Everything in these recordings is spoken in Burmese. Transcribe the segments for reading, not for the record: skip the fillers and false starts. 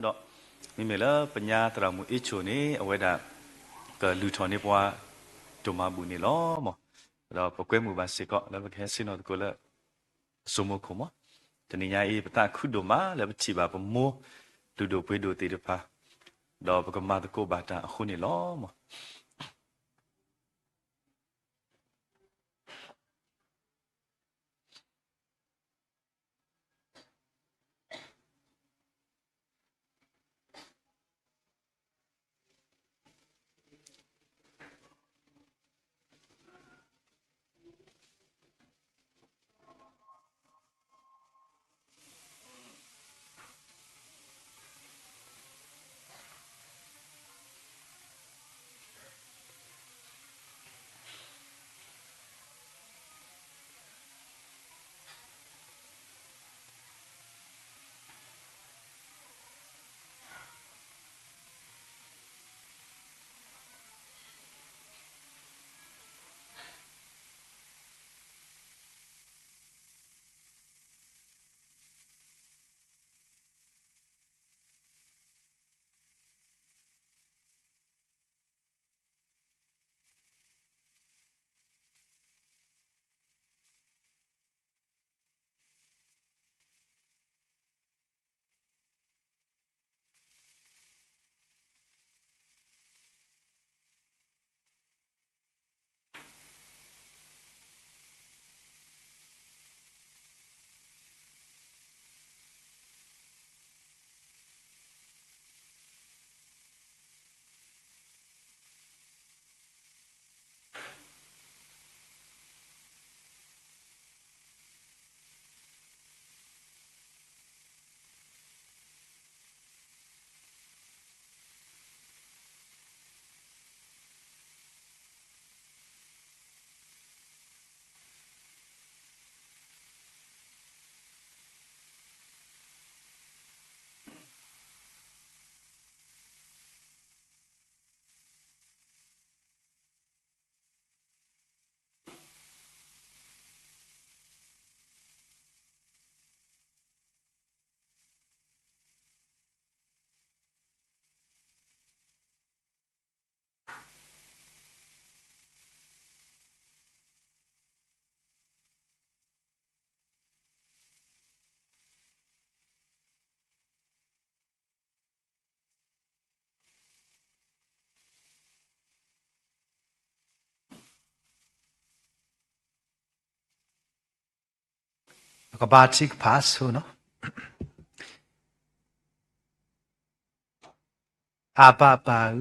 đó mình là bây giờ tao muốn ít chỗ này ở đây cái lưu thông này qua chỗ mà bùn này lo mà rồi có quên một bạn sẽ có là cái xin nó có là số một không á cho nên nhà ấy ta cứ đồ má là chỉ bảo mua đồ bơi đồ tiền được pa đó cái mà cái bà ta khu này lo mà cái bà chỉ pass thôi nó apa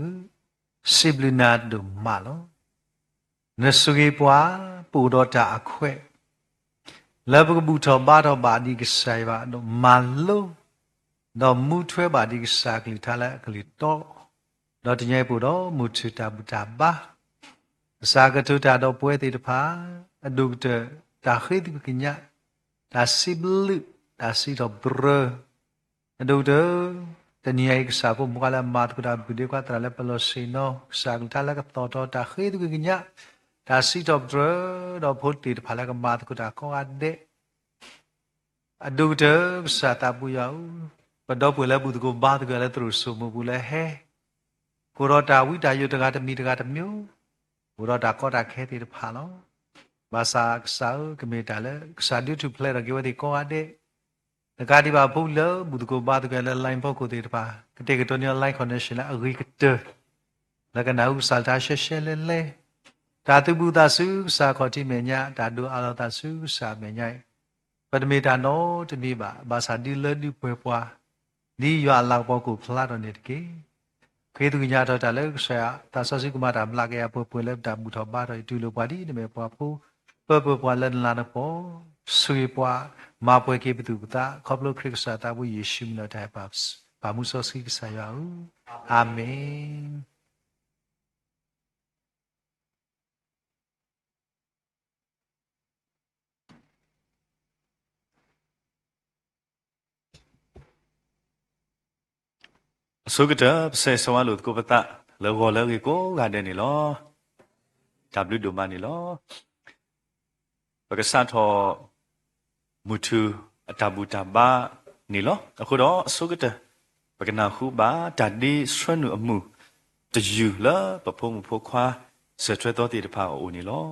siblina do malo nasugi pua pu do ta akwe labu bu tho ba do ba di sai ba do malo do mu thwe ba di sa kli thala kli to do tnyai pu do mu chu ta bu ta ba sa ka tu ta do pwe ti ta pha adu ta khi ti kinya ta siblu ta si do bro adu de tanyai ka sa po mukala mat ko da video ka trala palo sino sa ta la ka to ta khi tu kinya ta si do bro do phot ti ta phala ka mat ko da ko ade adu de sa ta pu yau pa do pu la bu ko ba ta la tru so mo pu la he ko ro ta wi ta yu ta ga ta mi ta ga ta myo ko ro ta ko ta khe ti ta pha lo ba sa sa ka me ta la sa du tu play ra ge wa ti ko ade the kadi ba bu le bu ko ba to ke le line po ko te ba ke te ke to ne line connection la agri ke te la ka na u sa ta she le ta tu bu ta su sa kho ti me nya ta do a la ta su sa me nya pa me ta no te mi ba sa di le di pwe pwa ni yo la po ko phla do ne ke ke tu nya do ta le sa ta sa si ku ma ta mla ke ya pwe le ta bu tho ba do tu lo pa di ne me pwa phu pwa le la na po sui pwa ma pwe ke bitu ta khoplo khrik sa ta bu yesu no ta ba mu so si sa ya u amen số cái đó sẽ số lượng của ta lỡ gọi lỡ cái cố gà đen này lo chạm lưỡi đồ mà này lo và cái sát họ mùi thư tabu taba này lo ở khu đó số cái đó ပကနာခုပါဓာတ်ဒီဆွနုအမှုတယူလာပဖို့မဖို့ခွာစထွဲတော်တည်တဖာအိုနေလော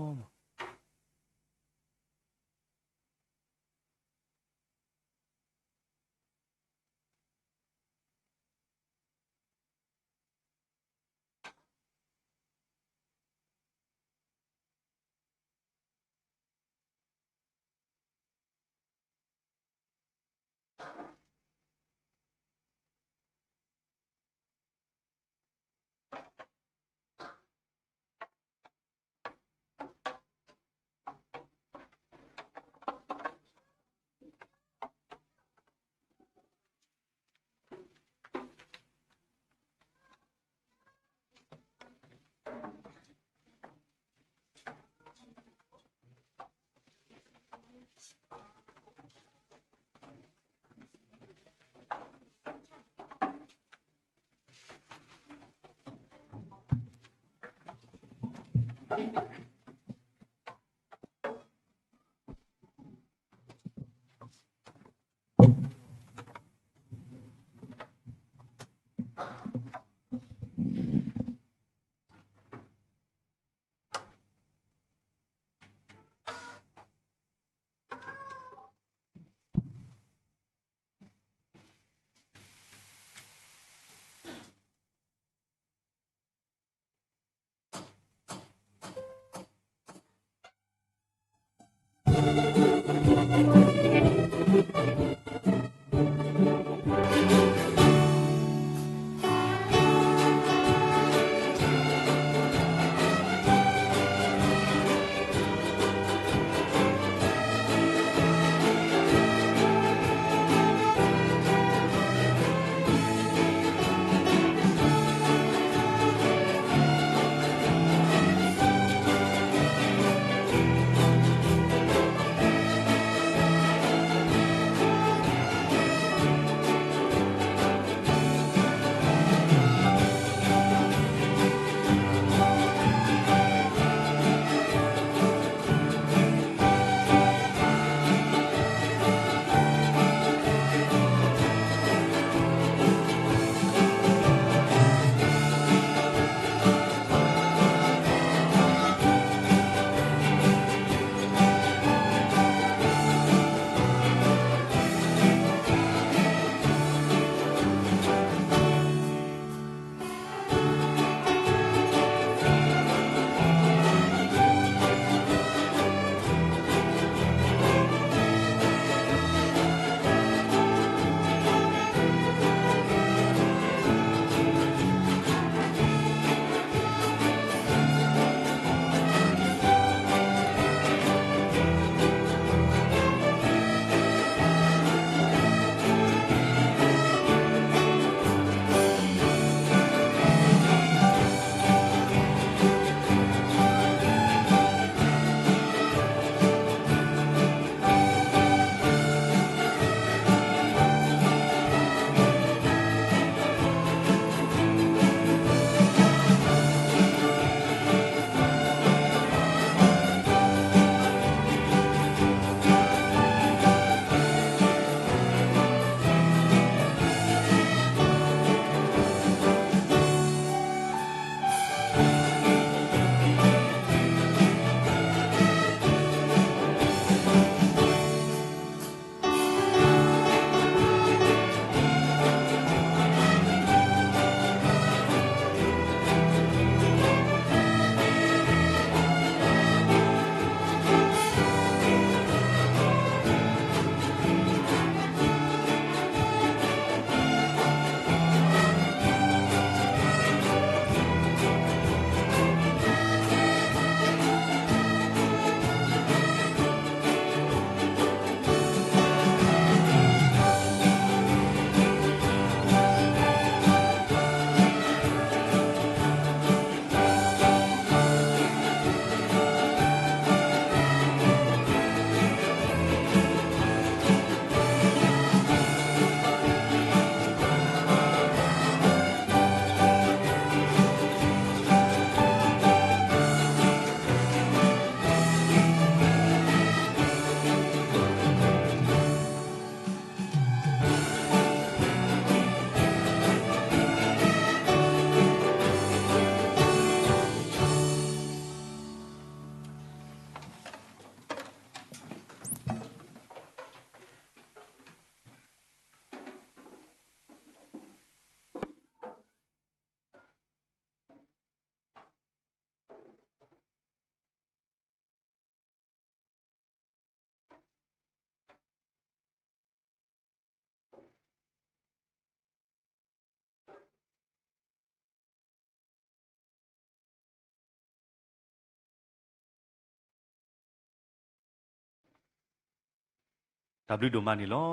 W တို့မနီလော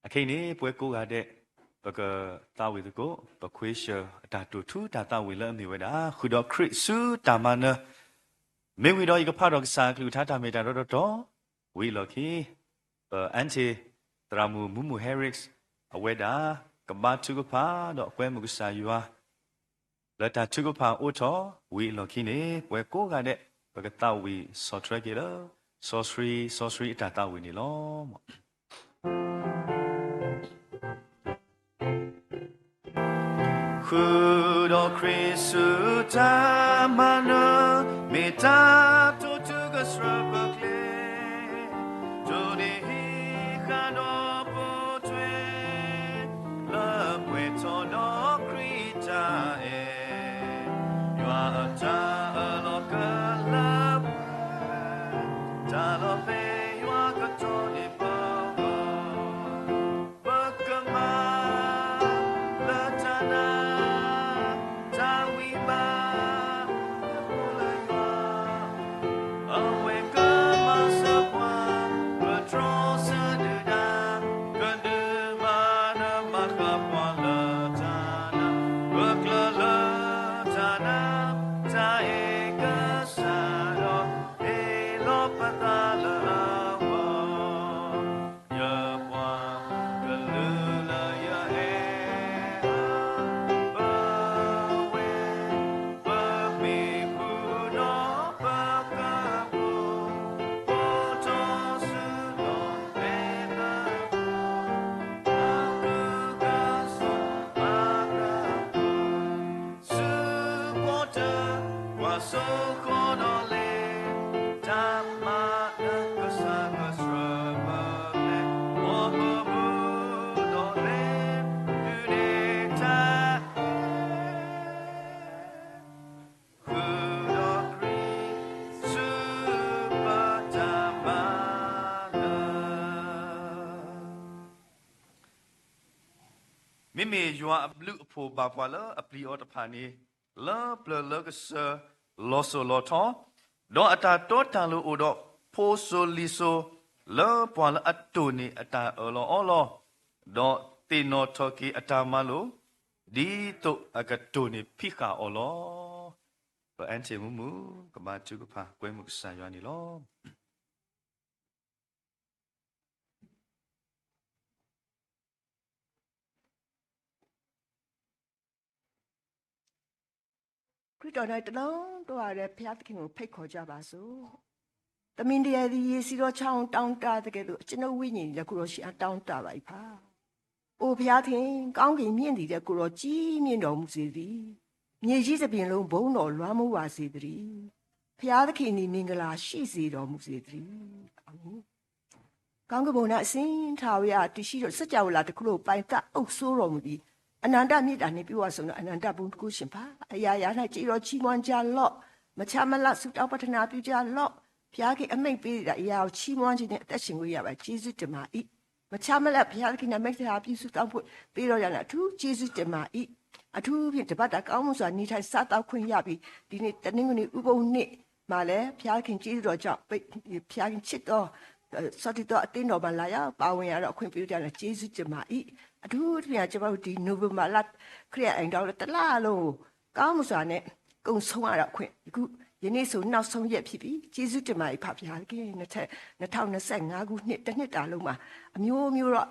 အခင်းနေပွဲကိုကတဲ့ဘကတာဝီတကိုဘခွေးရှတာတူထူတာဝီလအမီဝဒါခုတော့ခရစ်စုတာမနမေဝီတော့ဤကဖတော့စာကလူထားတာမေတာတော့ဝီလော်ခီအန်တီတရာမူမူဟက်ရစ်အဝဲတာကဘာတုကဖာတော့ကွဲမှုကစာယူဟာလက်တာတုကဖာအိုတော်ဝီလော်ခီနေပွဲကိုကတဲ့ဘကတာဝီဆော့ထရက်ကေလောsorcery တာဝီနေလောမောခုတော့ခရစ်စုတာမနမေတ္တာတို့သူကစရပကလေတို့ဒီခါတော့ပေါ်ထွေလပွေတော်တော့ခရစ်တာရွာတာလောကလတာလောပေရွာကတော်ဒီပါဘကမာလာတနာမိမေယွာအပလူအဖို့ပါပွာလအပလီအော်တဖာနေလောပလလကဆလောဆိုလောထောတော့အတာတောတန်လို့အိုတော့ဖိုးဆိုလီဆိုလောပွာလအတူနေအတာအော်လောတော့တေနော်ထော်ကီအတာမလို့ဒီတော့အကတူနေဖိခါအော်လောပအန်ချေမူကဘာချူကဖာကွဲမှုဆန်ရွာနေလောခရစ်တော်၌တလုံးတော်ရတဲ့ဘုရားသခင်ကိုဖိတ်ခေါ်ကြပါစို့။တမင်တရားဒီရေစီတော်ချောင်းတောင်းတတဲ့ကဲ့သို့ကျွန်ုပ်ဝိညာဉ်လက်ကိုယ်တော်ရှိအောင်တောင်းတပါ၏ဖာ။အိုဘုရားသခင်ကောင်းကင်မြင့်တည်တဲ့ကိုယ်တော်ကြီးမြင့်တော်မူစေသည်။မြေကြီးသဖြင့်လုံးဘုန်းတော်လွှမ်းမိုးပါစေတည်း။ဘုရားသခင်ဤမင်္ဂလာရှိစေတော်မူစေတည်း။အာမင်။ကောင်းကင်ဘုံ၌အစဉ်ထာဝရတည်ရှိတော်စကြဝဠာတစ်ခုလုံးပိုင်ကအုပ်စိုးတော်မူသည်အနန္တမြတ်တာနှင့်ပြုဝဆုံးသောအနန္တဘုံတစ်ခုရှင်ပါအရာရာ၌ကြည်တော်ချီးမွမ်းကြလော့မချမလဆုတောင်းပတ္ထနာပြုကြလော့ဘုရားခင်အမိန့်ပေးတဲ့အရာကိုချီးမွမ်းခြင်းနဲ့အသက်ရှင်ကိုရပါကျေးဇူးတင်ပါ၏မချမလဘုရားခင်အမိန့်တရားပြုဆုတောင်းဖို့ပေးတော်ရတဲ့အထူးကျေးဇူးတင်ပါ၏အထူးဖြင့်တပတ်တာကောင်းမှုစွာနေထိုင်စားတောက်ခွင့်ရပြီးဒီနေ့တနင်္ဂနွေဥပုံနေ့မှာလည်းဘုရားခင်ကျေးဇူးတော်ကြောင့်ဘုရားခင်ချစ်တော်စောတိတော်အတင်းတော်မှာလာရောက်ပါဝင်ရတော့အခွင့်ပြုကြတဲ့ကျေးဇူးတင်ပါ၏အထူးသဖြင့်ကျွန်တော်တို့ဒီနိုဝင်ဘာလခရစ်ယာန်တော်တလားလုံးကောင်းမှုစွာနဲ့ကုံဆုံးရတော့ခွင့်အခုယနေ့ဆိုနောက်ဆုံးရက်ဖြစ်ပြီကျေးဇူးတင်ပါ၏ဖခင်ခင်2025ခုနှစ်တစ်နှစ်တာလုံးမှာအမျိုးမျိုးတော့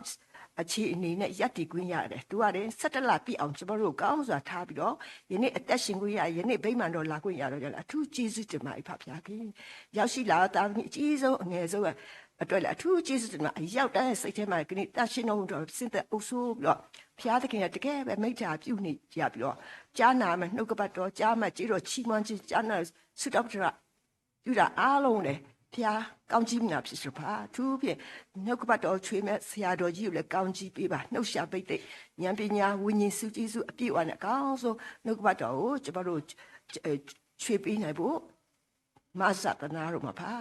အခြေအနေနဲ့ရပ်တည်ခွင့်ရတယ်သူကလည်း17လပြည့်အောင်ကျွန်တော်တို့ကောင်းစွာထားပြီးတော့ယနေ့အသက်ရှင်ခွင့်ရယနေ့ဗိမာန်တော်လာခွင့်ရတော့ကြလားအထူးကျေးဇူးတင်ပါ၏ဖခင်ခင်ရောက်ရှိလာတာအကြီးဆုံးအငယ်ဆုံးအတွက်လည်းအထူးကျေးဇူးတင်ပါအရောက်တဲ့စိတ်ထဲမှာဒီနေ့တရှိနှုံးတော်စင်တဲ့အုပ်စိုးပြီးတော့ဘုရားသခင်ကတကယ်ပဲမိန့်ချာပြုနေကြပြီးတော့ကြားနာမယ်နှုတ်ကပတ်တော်ကြားမှကြေးတော်ချီးမွမ်းခြင်းကြားနာဆုတောင်းကြပြုတာအားလုံးလေဘုရားကောင်းကြီးမြတ်ဖြစ်စပါသူဖြင့်နှုတ်ကပတ်တော်ချွေးမဲ့ဆရာတော်ကြီးကိုလည်းကောင်းကြီးပေးပါနှုတ်ရှာပိတ်တဲ့ဉာဏ်ပညာဝိညာဉ်စုကျေးဇူးအပြည့်အဝနဲ့အကောင်းဆုံးနှုတ်ကပတ်တော်ကိုကျွန်တော်တို့ချွေးပေးနိုင်ဖို့မဆာတနာတို့မှာပါ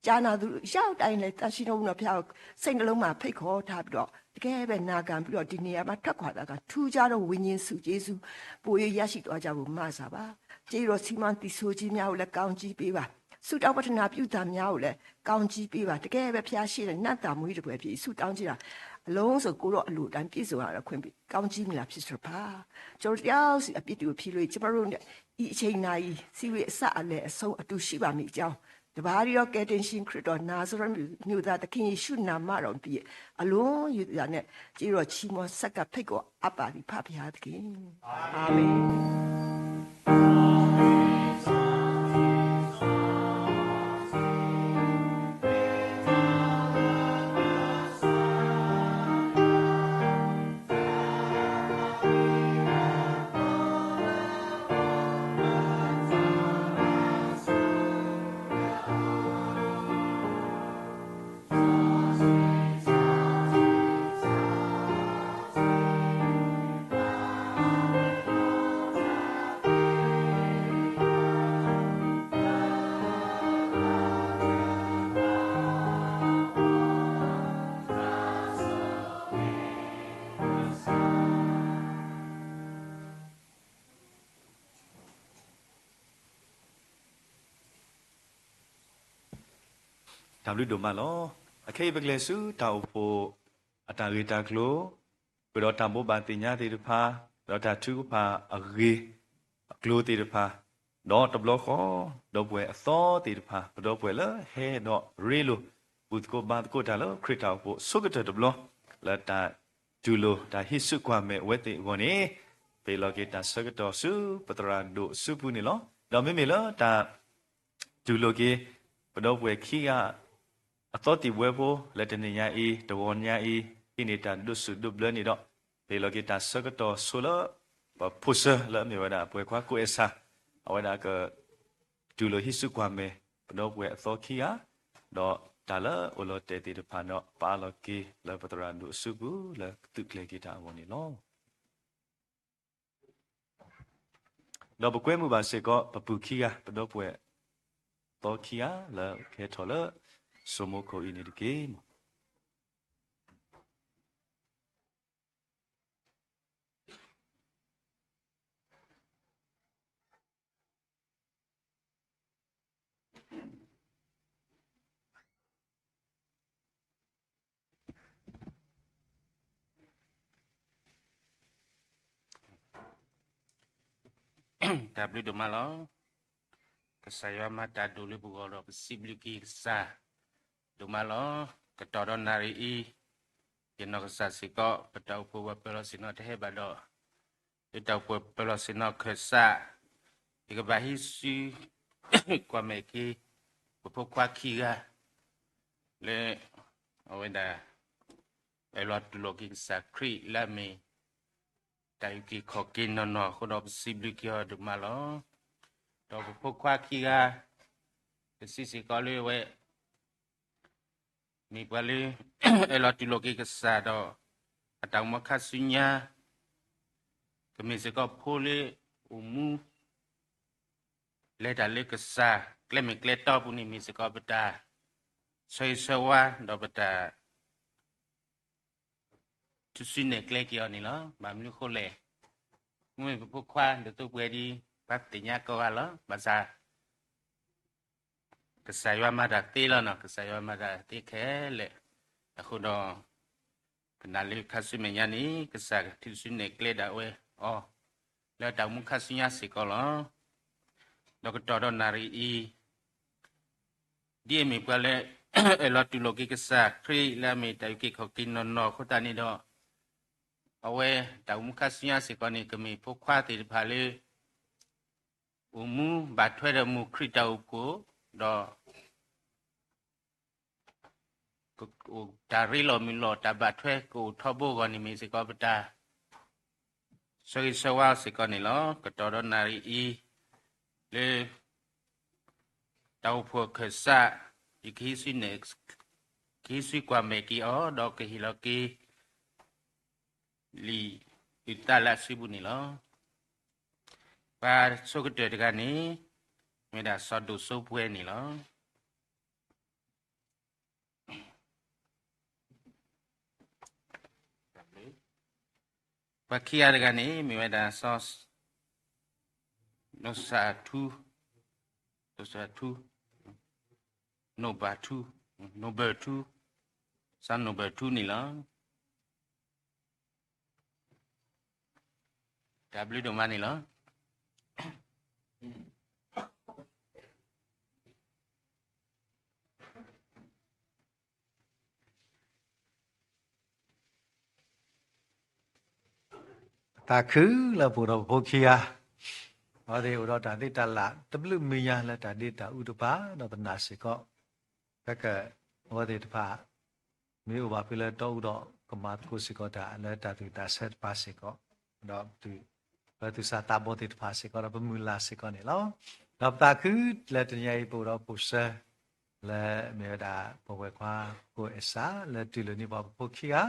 ဂျာနာသူရောက်တိုင်းလေတရှိတော်ဘုရားစိတ်နှလုံးမှာဖိတ်ခေါ်ထားပြီးတော့တကယ်ပဲနာခံပြီးတော့ဒီနေရာမှာထွက်ခွာတာကထူးခြားသောဝိညာဉ်စုကျေးဇူးပိုရရရှိသွားကြဖို့မဆာပါကျေးတော်စီမံတည်ဆိုခြင်းများကိုလည်းကောင်းကြီးပေးပါ ဆုတောင်းပတနာပြုတာများကိုလည်းကောင်းကြီးပေးပါတကယ်ပဲဖျားရှိတဲ့နတ်တာမွေးတစ်ပွဲဖြစ်ဆုတောင်းကြတာအလုံးစုံကိုတော့အလိုတိုင်းပြည့်စုံရတာခွင့်ပြုကောင်းကြီးမလားဖြစ်စပါကျွန်တော်တယောက်စီအပြစ်တွေကိုဖြေလို့ကျွန်တော်တို့နဲ့ဤအချိန်နာရီစီဝေအစအလဲအဆုံးအတူရှိပါမိအကြောင်းတပါးရောကယ်တင်ရှင်ခရစ်တော်နာဇရက်မြို့သားသခင်ယေရှုနာမတော်ပြည့်အလုံးယူရနဲ့ကြည်တော်ချီးမွမ်းဆက်ကဖိတ်ကိုအပ်ပါလိဖဖျားသခင်အာမင် ทำด้วยดูมาล้อโอเคไปเลยสู้ดาวโพอัตราเรตากลัวไปรอทำโบบานติญญาติดพาเราจะทุกพาอเกกลัวติดพาดอกตบล้อคอดอกเวอซ้อติดพาดอกเวละเฮดอกเรลูบุตรโกบานโกตาล้อคริตาวโพสุกตตบล้อแล้วตาจูโลตาฮิสุความเมเวติวันนี้ไปรอเกตาสกตอสู้ปตราดุสุปุนี่ล้อเราไม่มีล้อตาจูโลเกปดอกเวขี้ยาအတော်တီဝဲဖို့လက်တနေညာဤတဝညာဤอินิตาดุสุดุบเลนี่ดอกเปโลกิตาสกตอโซลปพุสละมีวดาป่วยควากูเอซาเอาวดาก็จูโลฮิสุความเมปดอกเวอโซคียาดอตาละโอโลเตติตพานอปาโลกีละปตราดุสุบุละตุเคลกิตาวนี่ลอดอกบกวยมุบาเซก็ปปุคียาปดอกเวโตคียาละเคทอละสมุโคอินิดเกมดับลิดูมาแล้วก็ใส่ว่ามาตัดดูลิบุกอรสิบลิกิซาดูมาแล้วก็ต่อดอนนารีอียันนกสัตสิก็ปะตาอุปวะเปลสินอเทบาดอปะตาอุปเปลสินอเคซาอีกบาฮิซีกว่าเมกีปะพวกควาคีกาเลเอาไว้ได้ไอรอดโลกิสาครีละเมแต่ยุกิขอกินนอคนออกสิบลิกิอดูมาแล้วต่อพวกควาคีกาสิก็เลยเวมีปลีเอลอติโลกิกษาดออัตมคัสุญญาก็มีสก็พูเลอุมูเลดาเลกษาเกลมิเกลตอปุนิมีสก็บดาสวยสวาดอบดาทุสินเนเกลกิอนี่ละบามลุโคเลมึงพวกควาเดตุเวดีปัตติญาก็ว่าละภาษากษายว่ามาดักตีแล้วเนาะกษายว่ามาดักตีแค่เลยแต่คุณดอขณะลิคัสุเมียนี้กษาที่สุนเนกเลดาเวอ๋อแล้วดาวมุขสุญญาสิก็แล้วแล้วก็ต่อดอนนารีอีดีมีเปล่าเอลอตุโลกิกษาครีแล้วมีแต่ยุกิเขากินนอเขาตานี่ดอเอาไว้ดาวมุขสุญญาสิก็นี่ก็มีพวกควาติพาเลอุมูบาดถ้วยดามูคริตาอุโกดอกูตาริโลมิโลตาบาทเวกูทอบูกอนิมีสิกอปตาสกิสวาสิกอนิโลก็ตอดนารีอีเลตาพวกเคซาอีคิสิเนกคิสิกว่าเมกิออดอกฮิโลกิลีอิตาลาซิบุนิโลปาสุกเตดกานีเมดาสอดุสุปเวนิโลปักขี้อะไรกันนี่มีเวลาซอสโนซาทู number 2 san number 2 ni lo w do ma ni lo ตาคือละปุโรโภคียาဟောဒီဥရောတာတိတလာတပလူမီယာလက်တာတိတာဥဒပါတော့တနာစီကောကကဟောဒီတဖာမေဥပါပြလက်တော့ဥတော့ကမတ်ကိုစီကောတာလက်တာတိတာဆက်ပါစီကောတော့သူဘသူစာတာဘောတိတဖာစီကောတော့ဘမူလာစီကောနေလောတော့တာคือလက်တညိပူတော့ပူဆဲလက်မေတာဘဝခွာကိုအစာလက်တူလနေပါပုခိယာ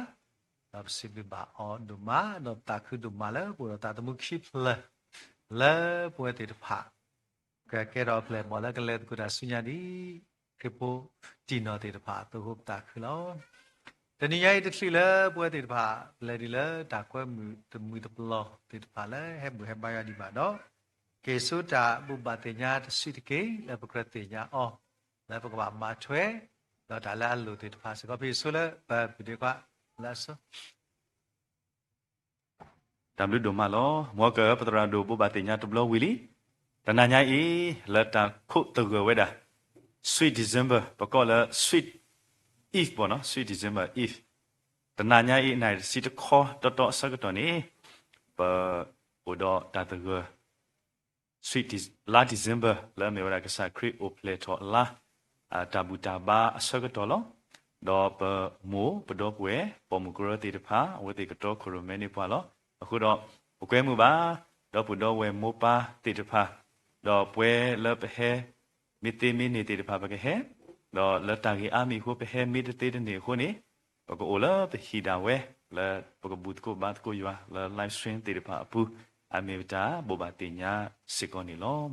တော့စီဘဘာအောဒူမာတော့တာคือဒူမာလဲပူတော့တာတမှုခိဖလဲလဲပွေတိတဖာကဲတော့ဖလဲမော်လဲကလဲကုဒါဆုညာဒီခေပိုတီနော်တိတဖာသူဟုတ်တာခလောတနည်းရိုက်တတိလဲပွေတိတဖာလဲဒီလဲတာကွဲမူတပလောတိတဖာလဲဟဲဘူဟဲဘာယာဒီပါတော့ကေဆုတာဘူဘတေညာတစီတကေလဲပကရတေညာအောလဲပကဘာမာထွဲတော့ဒါလဲလူတိတဖာစကောဖေဆုလဲဘဘဒီကွာလဲဆောตามฤดูมาล้อมัวเกอปตราดูบุบาติญาตุบลอวิลีตนาญาอีละตาคุตะเกเวดา sweet december ปะกอละ sweet eve บ่เนาะ sweet december eve ตนาญาอีไหนสิตะคอตอตอสักตอนี้ปะโอดอตาตะเก sweet la december ละเมวดากะสะคริโอเพลทอละตาบูตาบาสักตอลอดอปะโมปะดอปเวปอมุกรติตะพาอวติกะตอโคโรเมนิปาลอအခုတော့ပွဲမှုပါတော့ဘုဒ္ဓဝေမောပါတိတဖာတော့ပွဲလပဟဲမိတိမိနေတိတဖာပကဟဲတော့လတကြီးအာမီခုပဟဲမိတတေတနေခုနေပကအိုလပဟီဒါဝဲလပကဘူတကိုဘတ်ကိုယွာလ live stream တိတဖာအပူအမေတာဘောဘာတင်ညာစေကောနီလော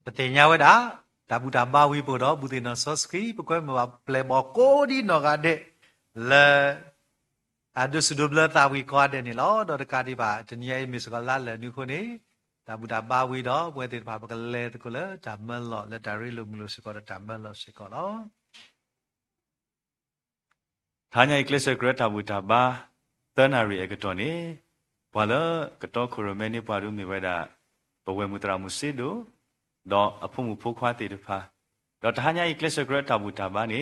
ပတေညာဝဒါတာဘူတာဘာဝီပိုတော့ဘူတေနော်ဆော့စကီပကွဲမပါပလေဘောကိုဒီနော်ကတဲ့လဲအဒုစဒုဘလတာဝီကွာတဲ့နေလောတော့တကတိပါတနည်းမစ်ကလာလဲနုခုနေတာဘူတာဘာဝီတော့ဘွဲတေပါပကလဲတကလဲတာမလောလက်တာရီလုံမလို့စကောတာမလောစကောလောထာညာကလစ်ဂရတာဘူတာဘာတနာရီအကတော်နေဘာလကတော်ခရမဲနေပါရူမီဝဲတာဘဝမူတရာမူစီဒိုတော့အဖို့မှုဖိုးခွားတေတဖာတော့ထာညာကလစ်ဂရတာဘူတာဘာနေ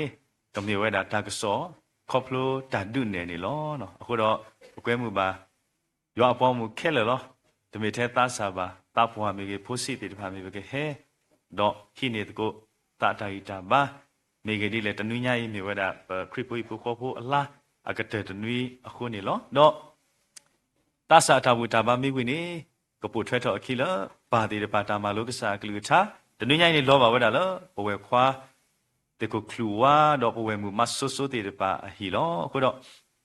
ကမီဝဲတာတာကစောခေါပလိုတာဒုနေနေလောနော်အခုတော့ကွဲမှုပါရွာအပေါင်းမှုခဲလေလောတမေထဲသားစာပါတာပွားမိကေဖိုးစီတေတဖာမိကေဟဲတော့ခိနေတကိုတာတာဟီတာဘာမိကေဒီလေတနွိညာယီမိဝဒခရစ်ပွိပူခေါ်ဖို့အလားအကတဲ့တနွိအခုနေလောတော့တာစာတာဘူတာဘာမိဝိနေကပုထွဲတော့ခိလပါတေတပါတာမလောကစာကလူချာတနွိညာယီလောပါဝဒလောဘဝခွာတေကိုခလူဝါတော့ဘဝမူမဆဆိုတေတပါဟီလောအခုတော့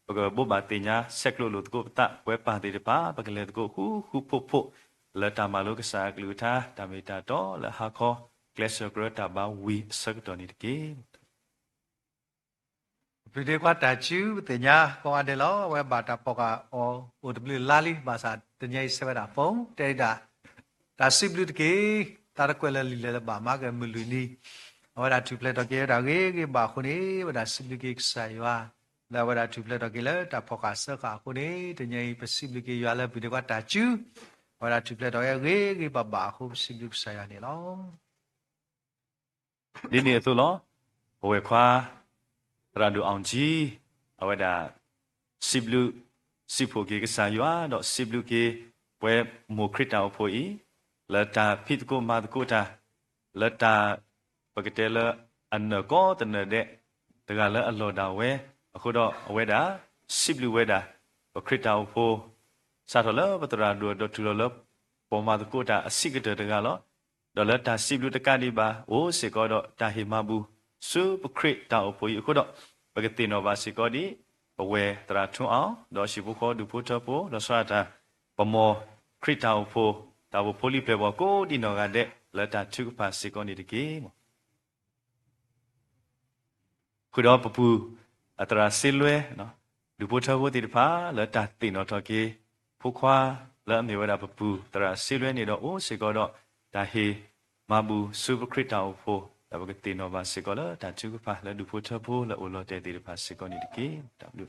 ဘကဘဘာတင်ညာဆက်ကလိုလိုတကိုတဝဲပါတေတပါဘကလေတကိုဟူဖို့လတာမလောကစာကလူသာတမေတာတော့လဟာခောကလက်ဆဂရတာဘာဝီစကတော်နေတကေဗီဒီယိုကတာချူတင်ညာကောအတယ်လောဝဲဘာတာပေါကအော် OW လာလီဘာသာတင်ညာဆဝဲတာဖုန်းတေတာဒါစိဘလူတကေတာရကွဲလလီလေဘာမာကမလူနီဝဒါတူပလက်တော့ကေဒါကေဘာခုနေဝဒါစိဘလူကေဆိုင်ဝါလာဝဒါတူပလက်တော့ကေလေတာပေါကဆကခုနေတင်ညာပစိဘလူကေရွာလေဗီဒီယိုကတာချူဝဒါတူပလက်တော့ကေဘာခုစိဘလူဆိုင်ရနေလောဒီနေ့ဆိုလောဘဝခွာရန်ဒူအောင်ကြီးအဝဒစိဘလူစိဖိုကေကစားရွာတော့စိဘလူကေပွဲမိုခရစ်တာဖို့ဤလတာဖိတကိုမာတကိုတာလတာပကတဲလအနကောတနတဲ့တကလည်းအလော်တာဝဲအခုတော့အဝဲတာစိဘလူဝဲတာပခရစ်တာဖို့စာတော်လပတရာဒူဒတူလပေါ်မာတကိုတာအစိကတတကလောဒေါ်လာတာစိဘလူတကတိပါအိုစေကောတော့တာဟေမဘူးစုပခရစ်တာဖို့အခုတော့ပကတိနောဘာစေကောဒီဘဝဲတရာထွန်းအောင်ဒေါ်ရှိဖို့ခေါ်ဒူဖို့တော့ဖို့ဒေါ်ဆွာတာပမောခရစ်တာဖို့တာဘဖိုလီပလေဘောကိုဒီနောကတဲ့လက်တာထုပါစေကောနေတကေခုတော့ပပူအတရာဆေလွဲနော်လူဖို့တော့ဒီတဖာလက်တာတင်တော့တော့ကေဖို့ခွာလက်အမေဝဒပပူတရာဆေလွဲနေတော့အိုစေကောတော့ဒါဟေ มาบูซูเปอร์คริตเอาโฟแล้วก็ตีนอบันสิก็แล้วแต่จุกพาแล้วดูพูดเธอพูแล้วอุลเตตีพาสิก็นี่ดิกีดับดู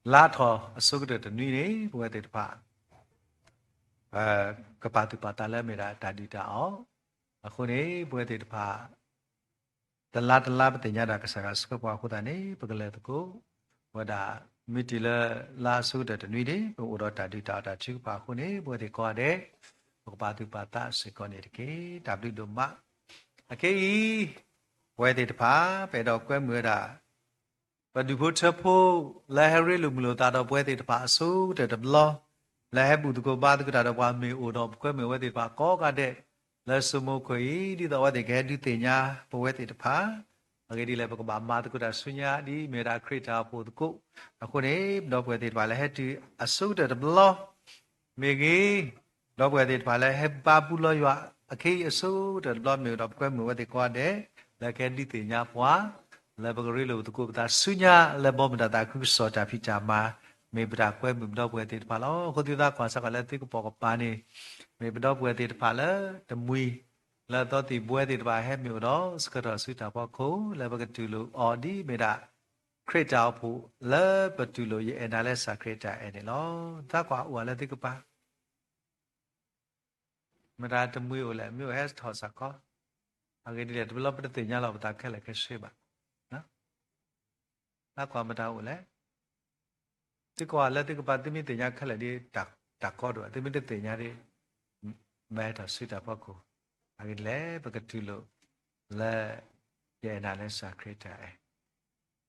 lá thọ số cái đợt nuôi đấy bữa tết phá cái bà tụi bà ta lấy mình đã đi đảo khu này bữa tết phá tân lá bên tây nhà đã cái sao cái qua khu ta này bữa cái tụi cô bữa đã mình chỉ là lá số đợt nuôi đấy bữa đó đã đi đảo đã chịu bà khu này bữa tết qua đấy bữa bà tụi bà ta sẽ có này cái đạp đi đồ mạ cái bữa tết phá về đó quên mưa đã vàดูพูดเฉพาะและให้เรื่องลุมโลตาดอกบัวติดป่าสู้แต่ดับล้อและให้บุตรกูบ้านกูตาดอกว่ามีอุดมก็มีว่าติดป่าก็กันเด็และสมุขยดีต่อว่าเด็กแก่ดูเตียนบัวติดป่าอะไรดีเลยปกบ้านมาตกูตาสุญญาดีเมราคริตาพูดกูคนนี้ดอกบัวติดป่าและให้ดูสู้แต่ดับล้อมีกี่ดอกบัวติดป่าและให้บาบุลอยว่าโอเคสู้แต่ดับล้อมีดอกก็มีว่าติดกว่าเด็กและแก่ดูเตียนปัวแล้วบางทีเราตุกตาสุญญาแล้วบ่มตาคือสอจาพิจามาไม่ปรากฏไม่ดอกบัวติดพาแล้วคนที่ตาความสักแล้วที่ก็ปอกปานี่ไม่ดอกบัวติดพาแล้วตะมุยแล้วตอนที่บัวติดพาให้มีดอกสกัดสุดาพอเขาแล้วบางทีเราออดีไม่ได้เครดาวผู้แล้วบางทีเราเอ็นอะไรสักเครดาเอ็นเนาะถ้ากว่าอัวแล้วที่ก็ปาไม่ได้ตะมุยอะไรไม่ว่าให้ถอดสักก็อะไรดีเลยเราไม่ได้ตีนยาเราตาแค่ไหนแค่เชื่อบ้าถ้าความเป็นเราแล้วที่ก่อนแล้วที่ก็ปฏิมิติญาณขั้นเลยที่ตักก็ด้วยที่ไม่ได้ติญาณที่แม้แต่สุดท้ายพอกูอะไรแล้วปกติเราแล้วยังนั่นเลยสักครั้งได้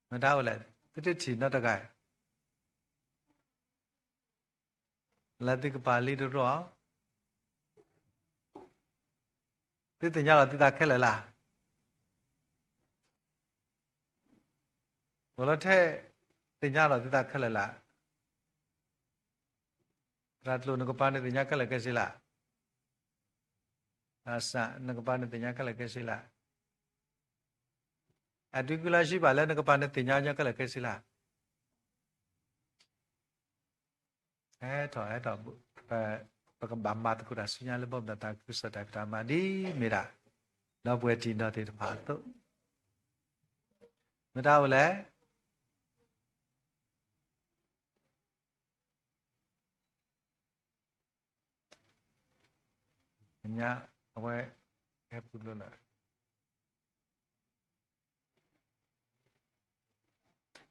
ไม่ได้แล้วที่ที่นั่นตะไคร้แล้วที่ก็ปาลีดูร้องที่ติญาณเราที่ตักแค่เลยล่ะบแล้วแท้ติญญาเราที่ตาขะละละรัตโลนกปานติญญาขะละกะสิละอาสะนกปานติญญาขะละกะสิละอดิกุลาชิบาละนกปานติญญาญะขะละกะสิละถอยต่อปะกบามาตกุราสุญญาละบ่มตาคุสตะตามาดีเมระนบเวตินติภาตุมะดาวละညာအဝဲဟဲ့ပူလို့လာ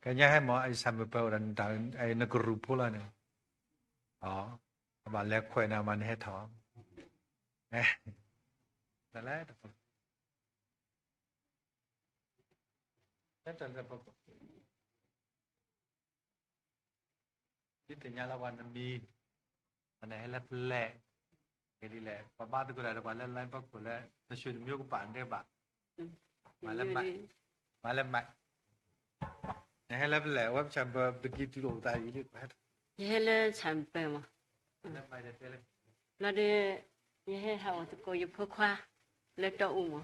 ကညာဟဲ့မောအိဆမ်ပေရန်တန်အိနကရူပလာနေဘာလဲခွဲနာမန်ဟဲ့ထောဒါလဲတက်တဲ့ပုဂ္ဂိုလ်ဒီတညာလာဝန်မီအနေဟဲ့လက်လက်ဒီလေပပတကူရတော့လည်းလိုင်းပတ်ကိုလည်းသရွှေမျိုးကပန်တဲ့ပါမလည်းမိုက်ဟဲ့လည်း web chamber တကီတူလို့တာရီလေးပဲ也了产品嘛，လည်းမိုက်တယ်လေ那的也还好，这个有破夸，来到我嘛，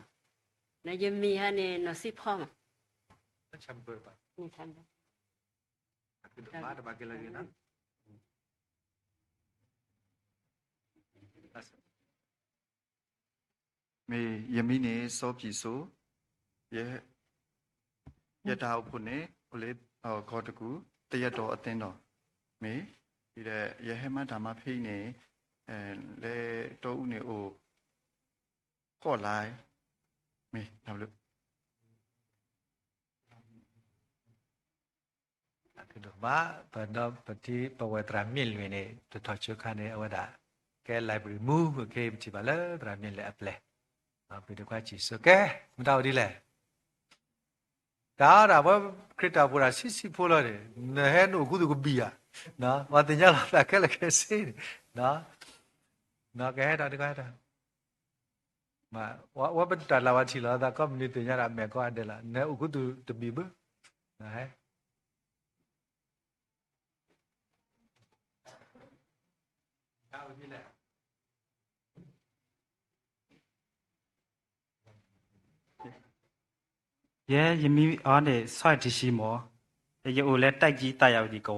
那也米哈呢，那是泡嘛， chamber ပါ 你看吧， အခုတော့ဘာကလည်းနော်မေယမီနေစောပြီဆိုရတာအဖို့နေဟိုလေခေါ်တကူတရက်တော်အသင်းတော်မေဒီတဲ့ရဟမဓမ္မဖိနေလေတော်ဦးနေအိုခေါ်လိုက်မေဒါလို့အခုတော့ဘာတော့ပတိပဝတရာမြင့်လွင်နေတော်ချခါနေအဝဒကဲ library move ကေပတိပါလေတရာမြင့်လေ applyပြီးတော့ကြည့်စကဲမတော်ဒီလေဒါဘာခရစ်တာပူရာစီဖိုလာတယ်ဟဲ့နို့ခုသူကဘီယာနော်ဘာတင်ကြလာကဲလည်းကဲစေးနော်ကဲတာတကဲတာမဝဘတလာဝချီလာဒါကမ္မနီတင်ကြရမယ်ကွာတယ်လားနဲအခုသူတဘီဘနော်ဟဲ့ဟာဦးကြီးလေ也咪安的晒的西么， ye ole tai ji ta yaw di ko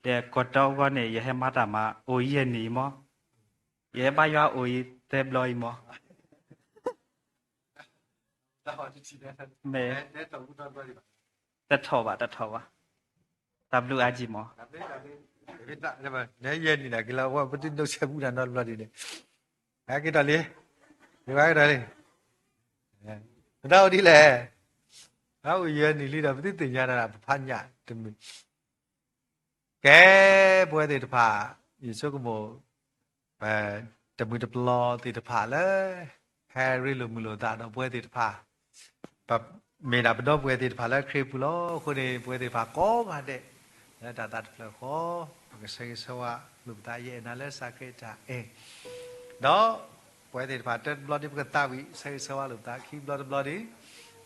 de ko to ko ne ye he ma ta ma o ye ni mo ye ba ya o ye te bloy mo me ta tho ba w a ji mo ဒါပဲနဲရဲနေတာကလာဝပတိနှုတ်ဆက်ဘူးတာတော့လွတ်နေတယ်အဲကိတလေဒီပါကြလေတော့ဒီလေဟောရဲနေလိတာပတိတင်ရတာဖာညတမကဲပွဲတွေတဖာယေရှုကမောတမူတပလောတေတဖာလေဟဲရီလိုမူလိုတာတော့ပွဲတွေတဖာပမေနာဘတော့ပွဲတွေတဖာလေခရေပူလောခုနေပွဲတွေတဖာကောပါတဲ့ဒါတာတဖာခေါ်ကစေစဝလူသားရဲ့နာလဲစာကေတာတော့ပွဲတဲ့ဖာတက်ဘလော့ဒီပကတာဝီစေစဝလူသားခီဘလော့ဘလော့ဒီ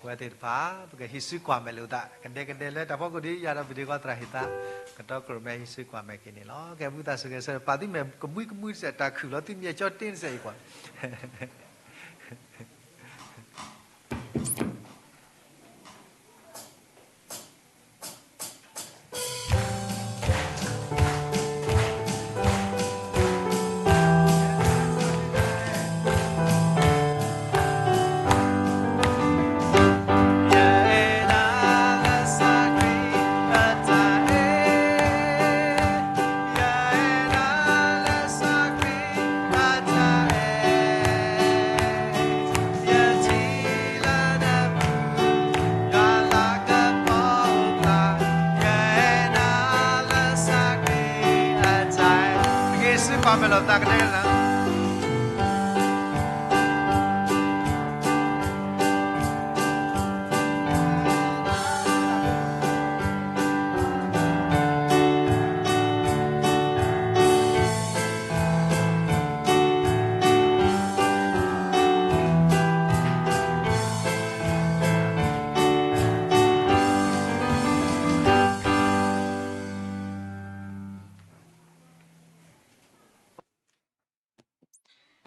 ပွဲတဲ့ဖာပကဟိစုကွာမဲလူသားကနေလဲတဖို့ကိုဒီရတာဗီဒီယိုကတရဟိတာကတော့ကရမဲဟိစုကွာမဲကိနေလောကဲဘူးတာစကေစပါတိမဲကမွိကမွိစတာခူလောတိမြေချောတင်းစေကွာ Pamela Tagnella.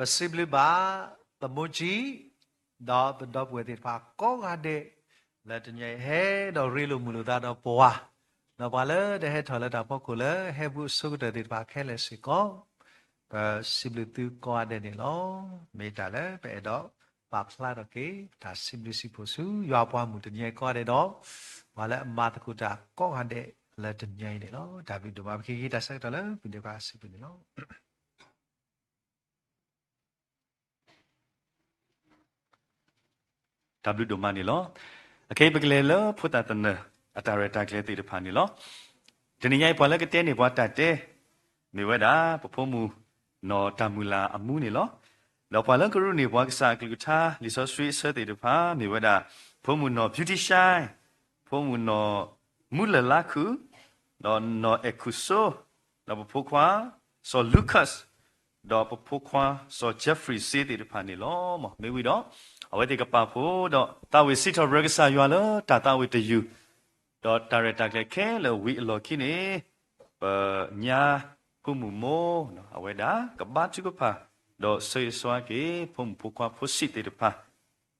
Possibly ba the mochi da the dog with it pa ko ade let nye he do rilu mulu da do poa no ba le de he thola da pok ko le he bu su de it pa khe le si ko possibly tu ko ade ni lo me ta le pe do pa phla do ke da simply si po su ywa pwa mu de nye ko ade do ba le ma ta ku da ko ade let nye ni lo da bi do ba ki da sa da le bi de ba si bi ni lo W ဒိုမနီလောအခေပကလေလောဖုတတနအတာရတာကလေတိတဖာနီလောဒီနေ့ပွာလကတဲ့နေပွာတတ်တဲ့မြေဝဒါပဖို့မူနော်တမူလာအမှုနီလောလောပွာလကရုနေပွာကစားကလူတာလီဆိုစထရီဆတိတဖာမြေဝဒါဖို့မူနော် beauty shine ဖို့မူနော်မူလလာခုနော်အကုဆိုလောပဖို့ခွာဆိုလူကတ်ဒေါ်ပဖို့ခွာဆိုဂျက်ဖရီစီတိတဖာနီလောမမေဝီတော့အဝတိကပါဖို့တော့တာဝီစီတော်ရဂဆာရွာလောတာဝီတယူတော့ဒါရတာကလေခဲလောဝီအလော်ခိနေညာကုမှုမောနော်အဝဒါကဘာချူကပါတော့ဆေဆွာကေဖုံဖုခွာဖုစီတေတဖာ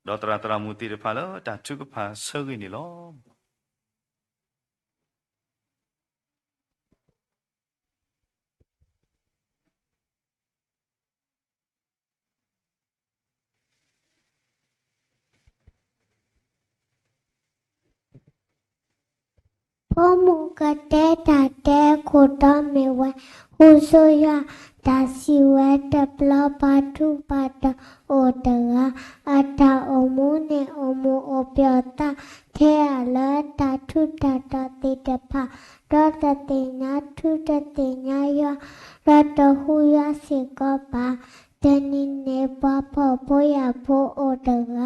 တော့တရာမူတေတဖာလောတာချူကပါဆောကိနေလောဘုံမူကတဲ့တာတဲ့ခိုတော်မေဝဟူဆိုရဒါစီဝဲတပလပါထုပါတအိုတကအတာအမုန်နဲ့အမုအပြတာထဲအလာတာထုတာတတိတဖတော့တတိညာထုတတိညာရရတဟူရစေကပါတနိနေပါဖို့ရဖို့အိုတက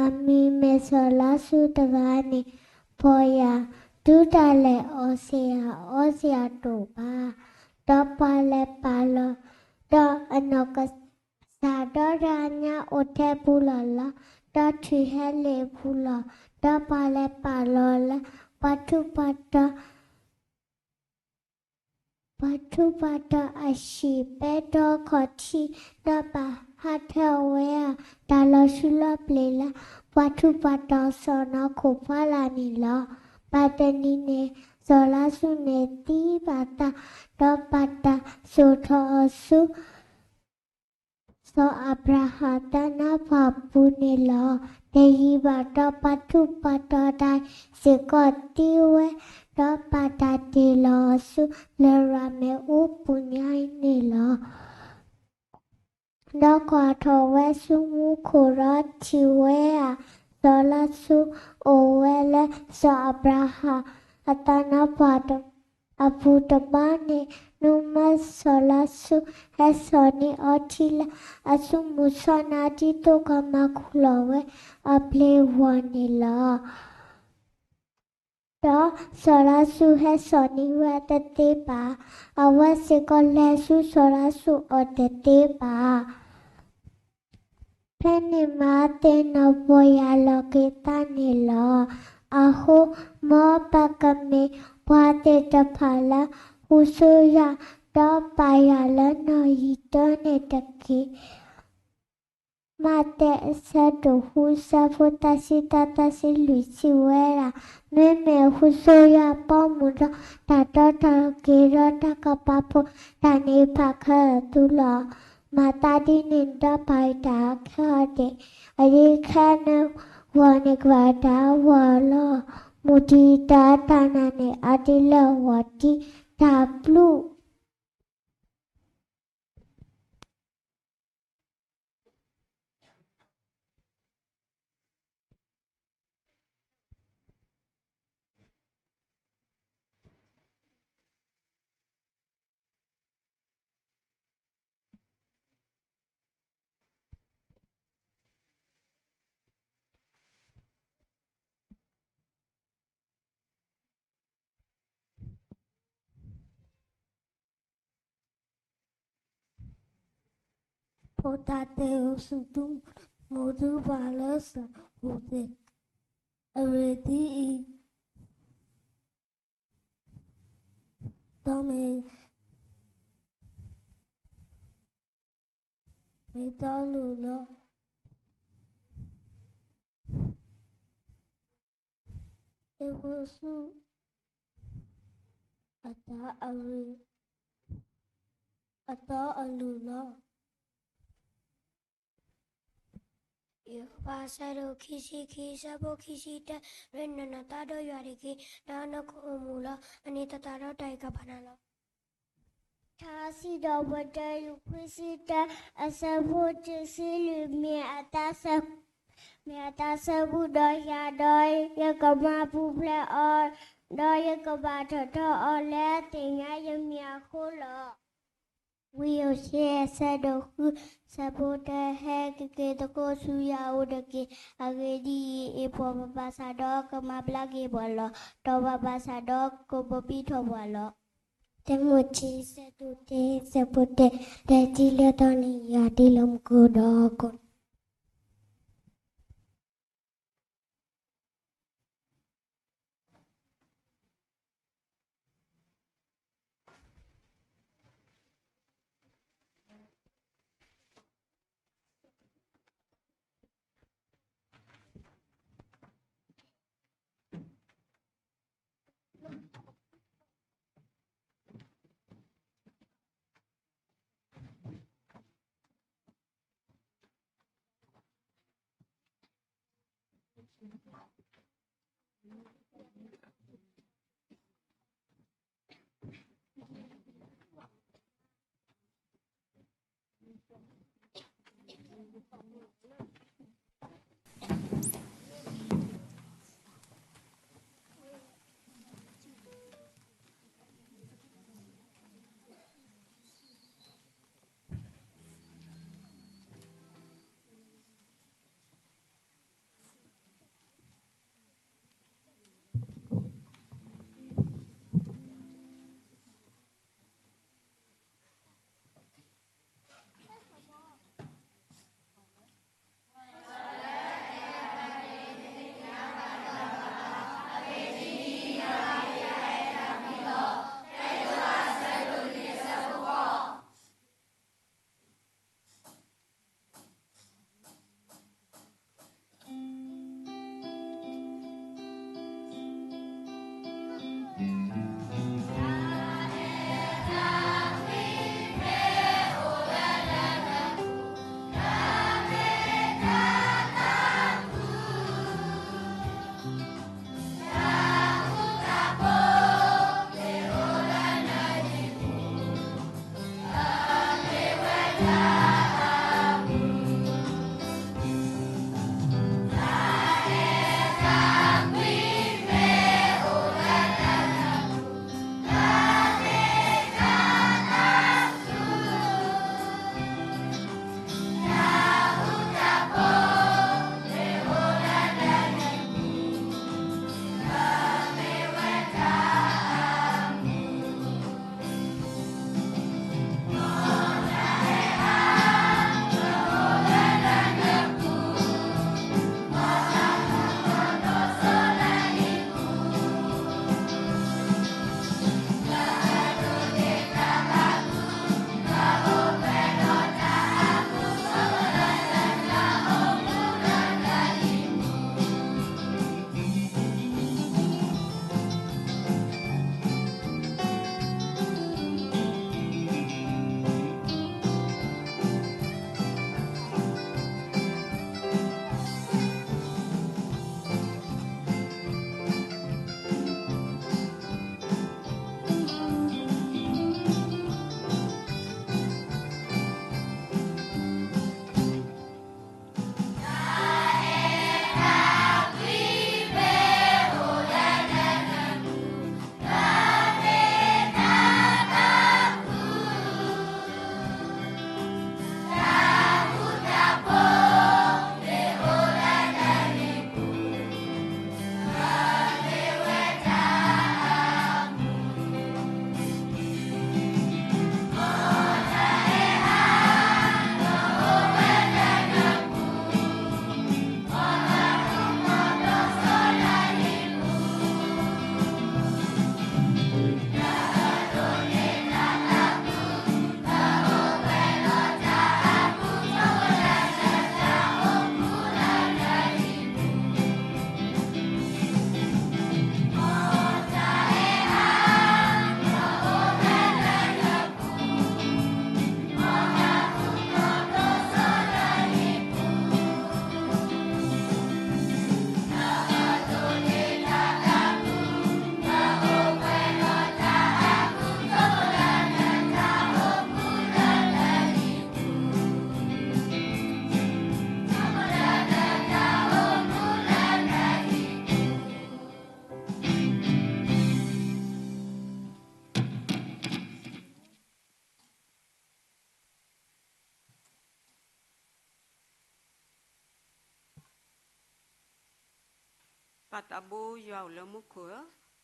အမီမေဆလာစုတကနေဖို့ရဒုတလည်းဩစီယာတို့ပါတော့ပါလဲပါလောတော့အနောကစာတော့ရညာအိုတဲ့ဘူးလားတော့ထီဟဲလေဘူးလားတော့ပါလဲပါလောလဲပတ်ထုပတ်အရှိပဲတော့ခတိတော့ပါဟာထဲဝဲတာလောရှိလပလေလာပတ်ထုပတ်တော့စောနာခုဖလာနီလောပ Patani ne sola su ne ti pata do pata su tho su so abrahata na papu ne lo dehi pata patu pata dai sikoti we do pata ti lo su le rame u punyai ne lo do kwa tho we su mu khora ti we a sola su owele so abraha atana pata aputabane numa sola su esoni otila asu musana ti to kamakulowe aple wanila da sola su esoni wete pa awase kolle su sola su otete pa Pene mate no voy a lo que tanilo. Aho mo pakame pate tapala usuya da payala no itone taki. Mate sedo husa futasi tatasi luisi wera. Meme husuya pamuda tata takira takapapo tani pakatula. Matadi ninda paita khade arikhana wanigwada wala mudita tanane adila wati tablu potate usudum modu balasa ude already tome metalula evosu ata alula Pasaro kisi kisabo kisita renana tado yariki dana kumula anita tado taika panalo. Tasi do bata yukisita asabo tisilu mi atasa budo ya doi ya kama puple or doi ya kabata to ole tinya ya miakula. We are here said who support a heck the Kosuya Udaki Agedi Epo Basadok Mablagi Bolo Tova Basadok Kobopito Bolo. The Muchi said to take support the Tilatoni Yadilam Kudok. Katabu yau le mukur,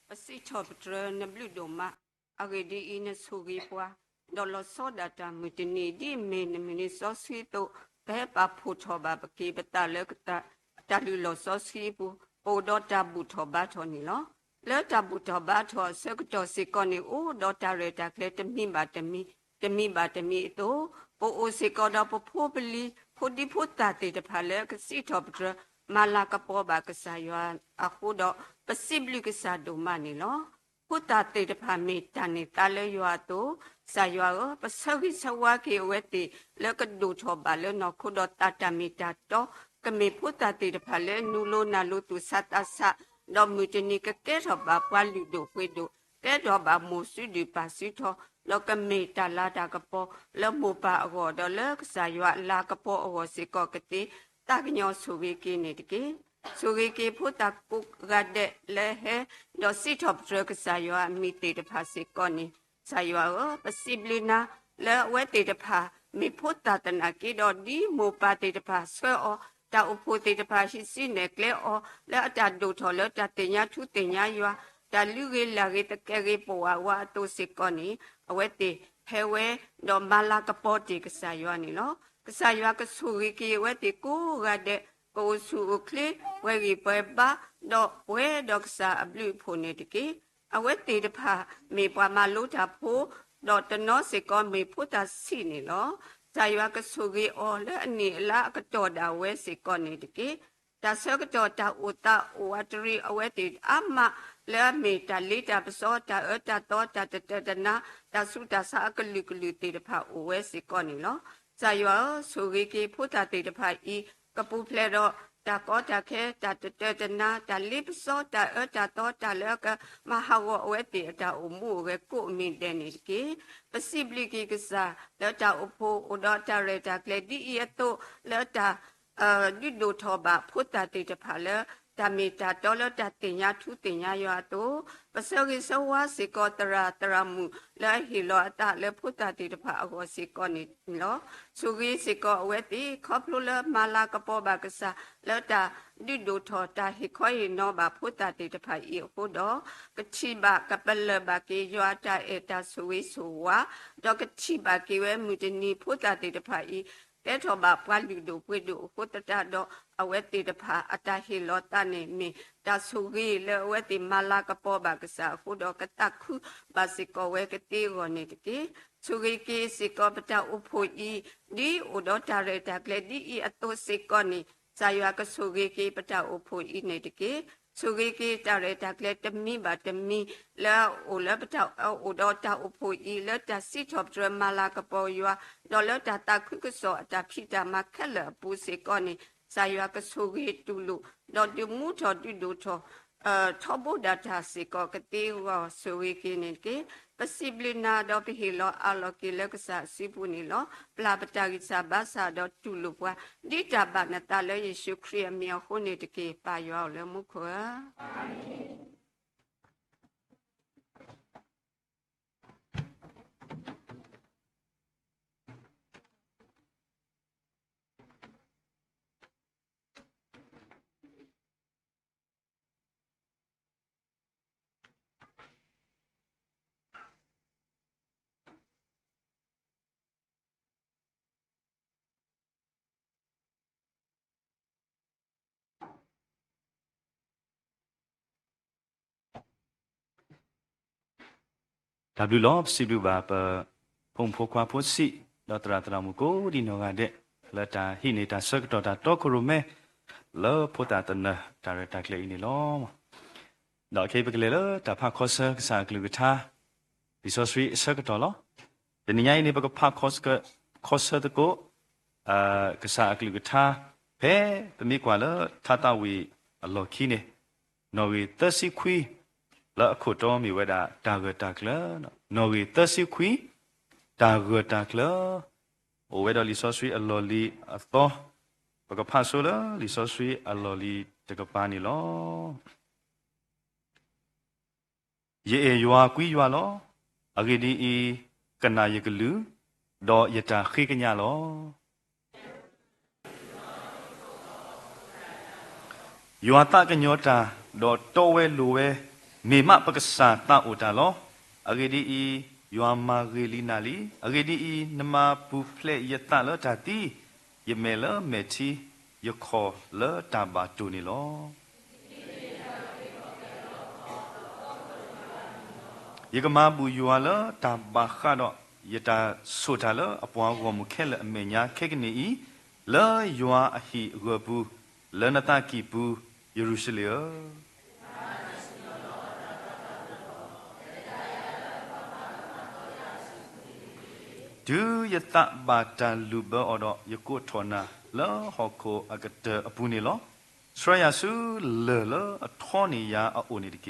pasi choptre ne blu doma, agedi ine sugi pwa, dolo soda ta mutini di men mini sosito, pepa putoba baki betale kata, talulo sosipu, odo tabu toba toni lo, le tabu toba to sekto sikoni o dota reta klete mimba temi ito, po o sikoda po pobili, podi putate de pale, kasi choptre, Malakapo bakasayuan ako do pasibli ka sa dumani lo putate de pamitani tale yuato sayuao pasagi sawaki weti lekadu choba le no kudo tatamita to kami putate de pale nulo nalutu satasa do mutini ka keto ba palu do kwedo keto ba musu di pasito lo kami talada kapo le mupa ago do le sayua la kapo ago siko kati Tagnyo sugiki nitiki, sugiki puta kuk gade lehe, do sit of drug sayua miti de pasikoni, sayua pasiblina, le weti de pa, mi puta tanaki do di mupati de pa, so ta uputi de pa sine cle o, le ta duto le ta tenya tu tenya yua, ta lugi lagi te keri poa wa to sikoni, weti hewe do malakapoti sayua ni lo. Saya ke suri ki weti ku gade ko su kli wegi peba do we do sa blu phone tiki aweti de pha me pwa ma lu ta pho do tno se ko me phu ta si ni lo saya ke suri o le ani la ka to da we se ko ni tiki ta so ka to ta uta watri aweti amma le me ta li ta so ta ta to ta na ta su ta sa ka lu te de pha o we se ko ni lo Sayua, Suriki, Putate the Pai, Capupledo, Dakota Ke, Tatana, the lips so that Urta Lurka, Mahawa Weti, the Umu, Reku me Deniki, Possibly Gigasa, Leta Upo, Udota Reta, Gledi Eto, Leta, Dido Toba, Putate the Pala, Tamita, Dollar Tatinya, Tutinya Yato, Pasagi Sawa, Sikotara, Taramu, La Hilota, Le Putate the Pago Sikoni, no, Sugi Siko Weti, Copula, Malakapo Bagasa, Leta, Dido Tota, Hikoi Noba, Putate the Pai Hudo, Kachiba, Capella Baki, Yoata Eta Sui Suwa, Dokachiba Kiwe Mutini, Putate the Pai. Eto ba palu do kwedo kotata do aweti de pa atahi lota ne me ta sugi le aweti malaka po ba kasa kudo kataku basiko we kati go ne tiki sugi ki siko pata upo I di udo tare ta kledi I ato siko ni saywa ka sugi ki pata upo I ne tiki sugi ki tare ta kletemi ba temi la ula pata udo ta upo I le ta sitop dra malaka po yua Dollar tata kuso ta pita makala pusikoni sayua kasugi tulu do du muto du to tobo data siko kati wa suwi kiniki pasiblina do pihilo aloki leksa sibunilo plabata sabasa do tulu wa dita banata le Yesu Kristo mi hone tiki pa yo le mukwa amen W Love Sibu Baba Pompokwa Posi, Dr. Tramuko, Dinogade, Lata Hinita Circuit, Tokurume, Lo Potatana, Taretakle in Lom. Dr. Capicula, Tapacosa, Saglugata, Bisosri Circuitolo, the Nia Neighbor Pacoska, Cosa the Go, Casaglugata, Pe, the Miquala, Tatawi, a Lokine, Novi, Thursday Qui. La koto mi weda dagata kla no we tasi kui dagata kla o weda li sosri aloli atho baka pasola li sosri aloli tegapani lo ye ywa kui ywa lo agidi I kana yeklu do yata khikanya lo ywa ta kanyota ดอโตเวโลเวเมมะปะกษาตาโอตาลออะเกดีอียอมาเรลีนาลีอะเกดีอีนมาปูเพลยตาลอตาตียเมลเมทียคอลตาบาตูนีลอยกมาบุยัวลตาบาคาดอยตาสุตาลอปวางวมุเคลอเมญาเคกนีลยัวอหิกบูลนตากีบูเยรูซาเล็มดูยตาบาตาลูเบออดยกุทอนาลฮอกโคอากเตอปูนีลสรยาสุเลอทอนียาอโอนิดเก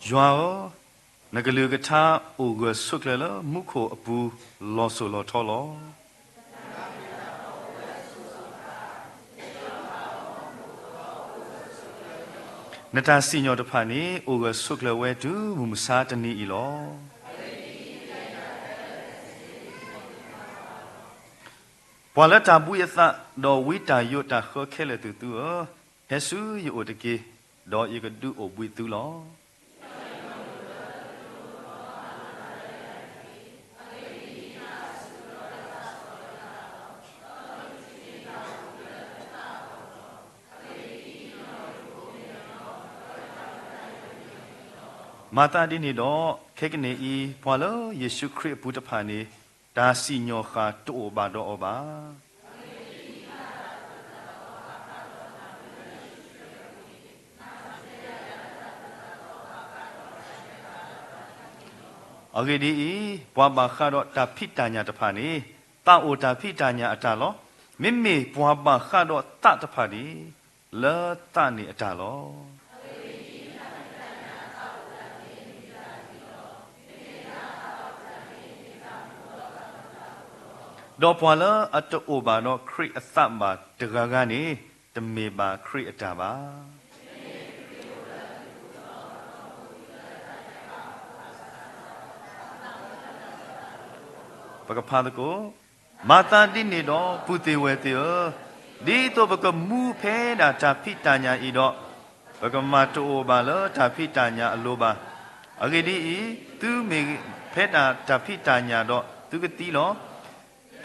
ยัวนักเลือกท่าโอเกสุกเลมุโคอปูลอโซลอทอลอนตาสิญอตพานีโอเกสุกเลเวตูมุมซาตนีอีลอปวาลตาบุยตะดอวิตาโยตาขอเคเลตุตุเฮซูโยโอตเกดอเยกดูโอบุยตุลอมาตาดินีดอเคกเนอีพอลเยซูคริสต์พุทธภานีตาสิญอคาโตบาดออบาအဂေဒီပွားပါခါတော့တာဖိတညာတဖာနေတာအိုတာဖိတညာအတာလောမိမိပွားပါခါတော့တတဖာဒီလာတနေအတာလောဒေါ်ပွာလာအတအိုဘာတော့ခရစ်အသတ်မှာတဂါကနေတမေပါခရစ်အတာပါပကဖာတကိုမာတာတိနေတော့ပုတေဝေတေဒီတော့ပကမူဖဲတာတာဖိတညာဤတော့ပကမတိုဘာလတာဖိတညာအလိုပါအဂေဒီသူမေဖဲတာတာဖိတညာတော့သူကတိလော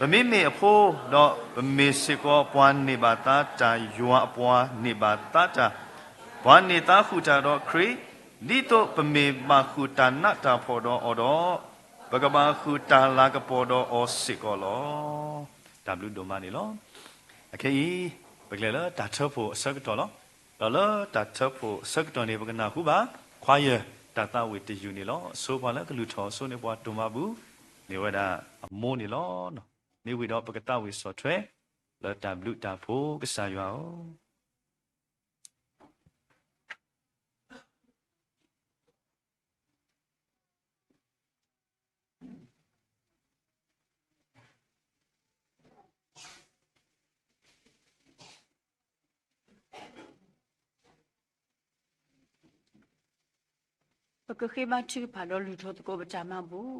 ဗမေမေအဖိုးတော့ဗမေစေကောပွားနေပါတာတာယွာအပွားနေပါတာတာဘွားနေတာခုတာတော့ခရီဒီတော့ဗမေမခုတာနတာဖို့တော့အော်တော့ဘဂဘာခုတာလာကပေါ်တော့အော်စေကောလောတဘလူဒိုမာနေလောအခေဘကလေလာတာထဖို့အစကတော်လောလောလာတာထဖို့စကတော်နေဘကနာခုပါခွာရတာတဝေတယူနေလောဆိုပါလကလူထောဆိုနေပွားဒိုမာဘူးနေဝဒအမိုးနေလောနော်နေဝိတော့ပကတဝေစောထွဲလတဘလူတာဖို့ကစားရအောင်ပကခေမချီဖာတော့လူထိုတကိုပကြမှာဘူး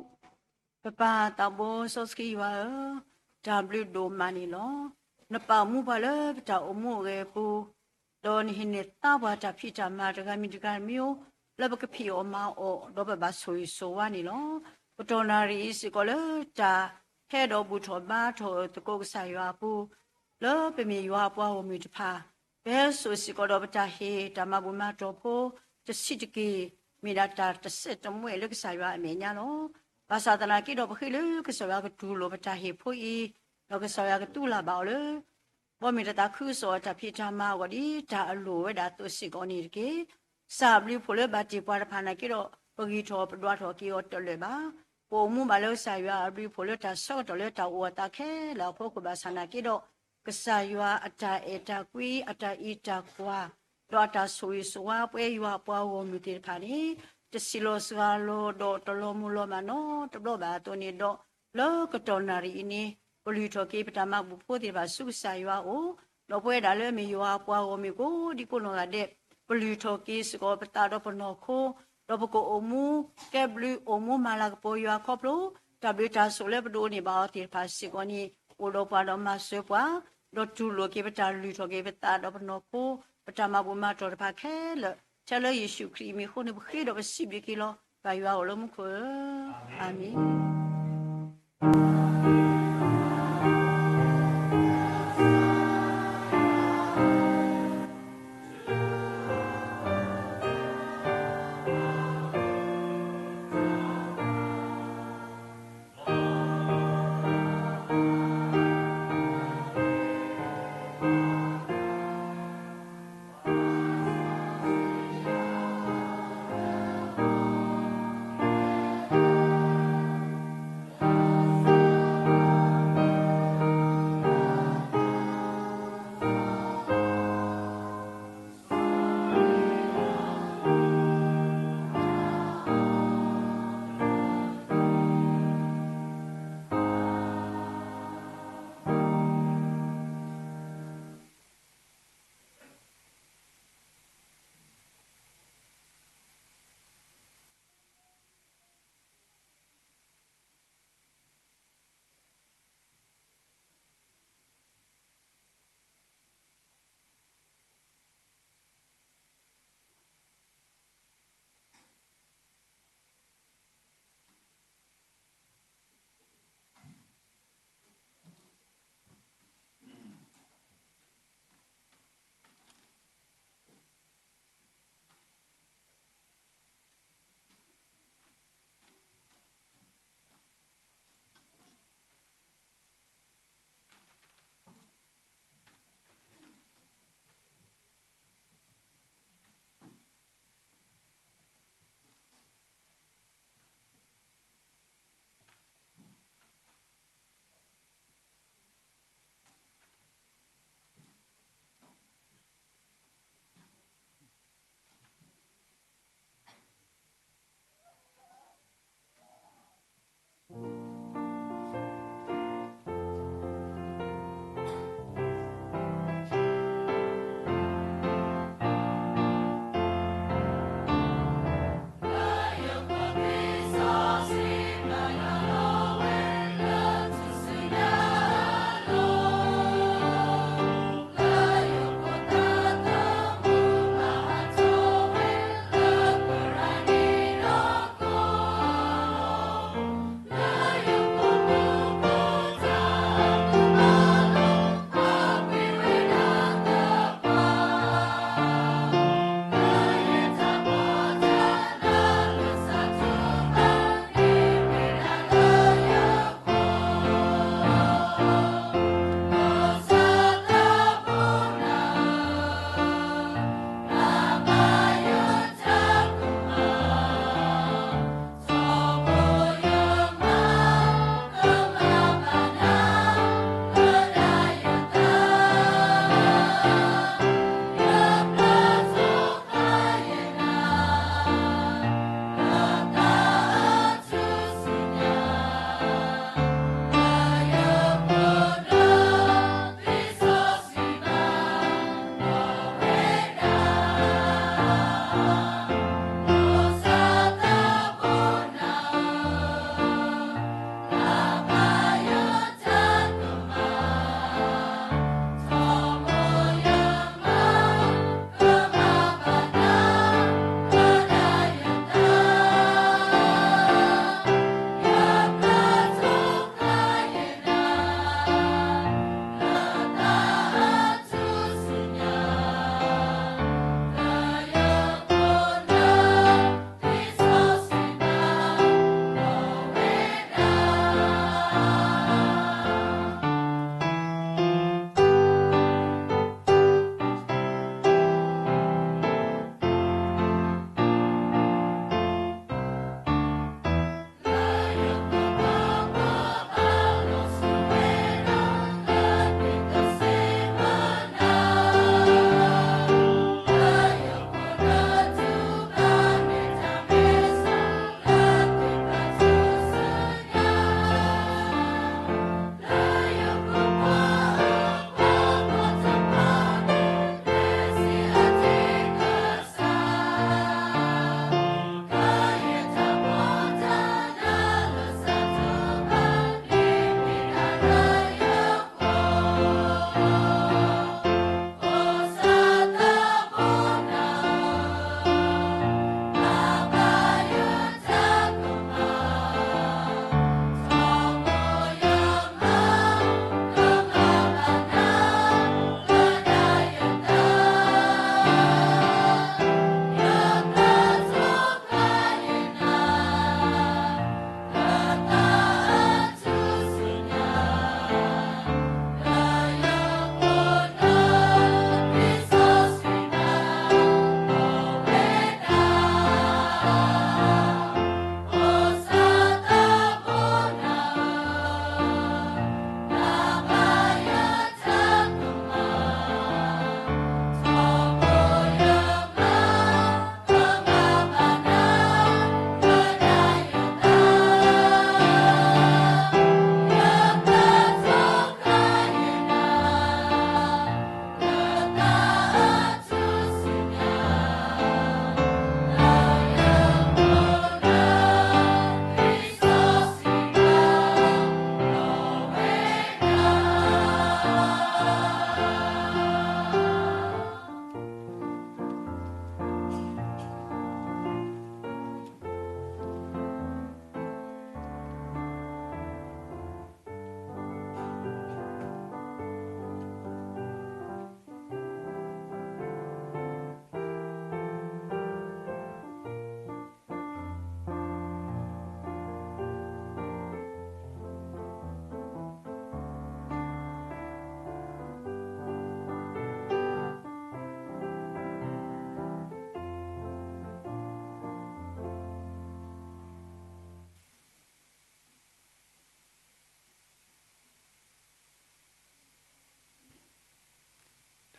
ပပတောင်ဘောစောစကီဝါW ဒိုမနီလောနပမှုပါလေပတာအမှုရေပူတော်နေနေတာဘာတာဖိကြမှာတကမီတကမျိုးလဘကဖီအမအောတော့ဘဆူဆိုဝါနီလောပတော်နာရီစကောလေတာဟဲတော်ဘူးထောဘာထောတကိုကဆိုင်ရွာပူလောပမီရွာပွားဝမီတဖာဘဲဆိုစကောတော့ပတာဟေတမဘူမတော်ဖို့တစီတကီမိလာတာတဆက်တမွေလကဆိုင်ရွာအမေညာလောဘာသာတနာကိတော့ပခိလေကဆောရကတူလိုပတာဟေဖို့ဤလောကဆောရကတူလာပါလေဘောမီတာခုစောတာဖိချာမာဝဒီတာအလိုဝဒါတုစီကောနီကေစာဘလီဖိုလေဘာတီပွားဖာနာကိတော့ပဂီထောပဒွားထောကီယောတလေပါပုံမှုမလို့ဆာရွာဘလီဖိုလေတာဆော့တလေတာဝတာခဲလာဖို့ကဘာဆနာကိတော့ကဆာရွာအတာအေတာကွီအတာအီတာကွာတော့တာဆူဆွာပွဲရွာပွားဝမီတီဖာနီတစီလိုစကားလိုတော့တလုံးမလို့မနော်တလို့ပါတော့နေတော့လောကတော်နာရီနီပလီထောကေပတမဘူဖို့ဒီပါဆုဆာရွာအိုတော့ပွဲဒါလည်းမရွာပွားဝမီကိုဒီကိုလောကတဲ့ပလီထောကေစကောပတာတော့ပနောခို တော့ပကိုအမှုကဲဘလူအမှုမလာကပေါ်ရခေါပလို့တဘလတာဆိုလဲဘဒိုနေပါတီဖာစီကောနီအိုလိုပါတော့မဆွေပွားတော့တူလိုကေပတာလူထောကေပတာတော့ပနောကိုပတာမဘူမတော်တဖာခဲလချလယေရှုခရစ်မီခုန်ဘခိတော့ပစီဘီကီလောဘာရွာအလုံးခွအာမင်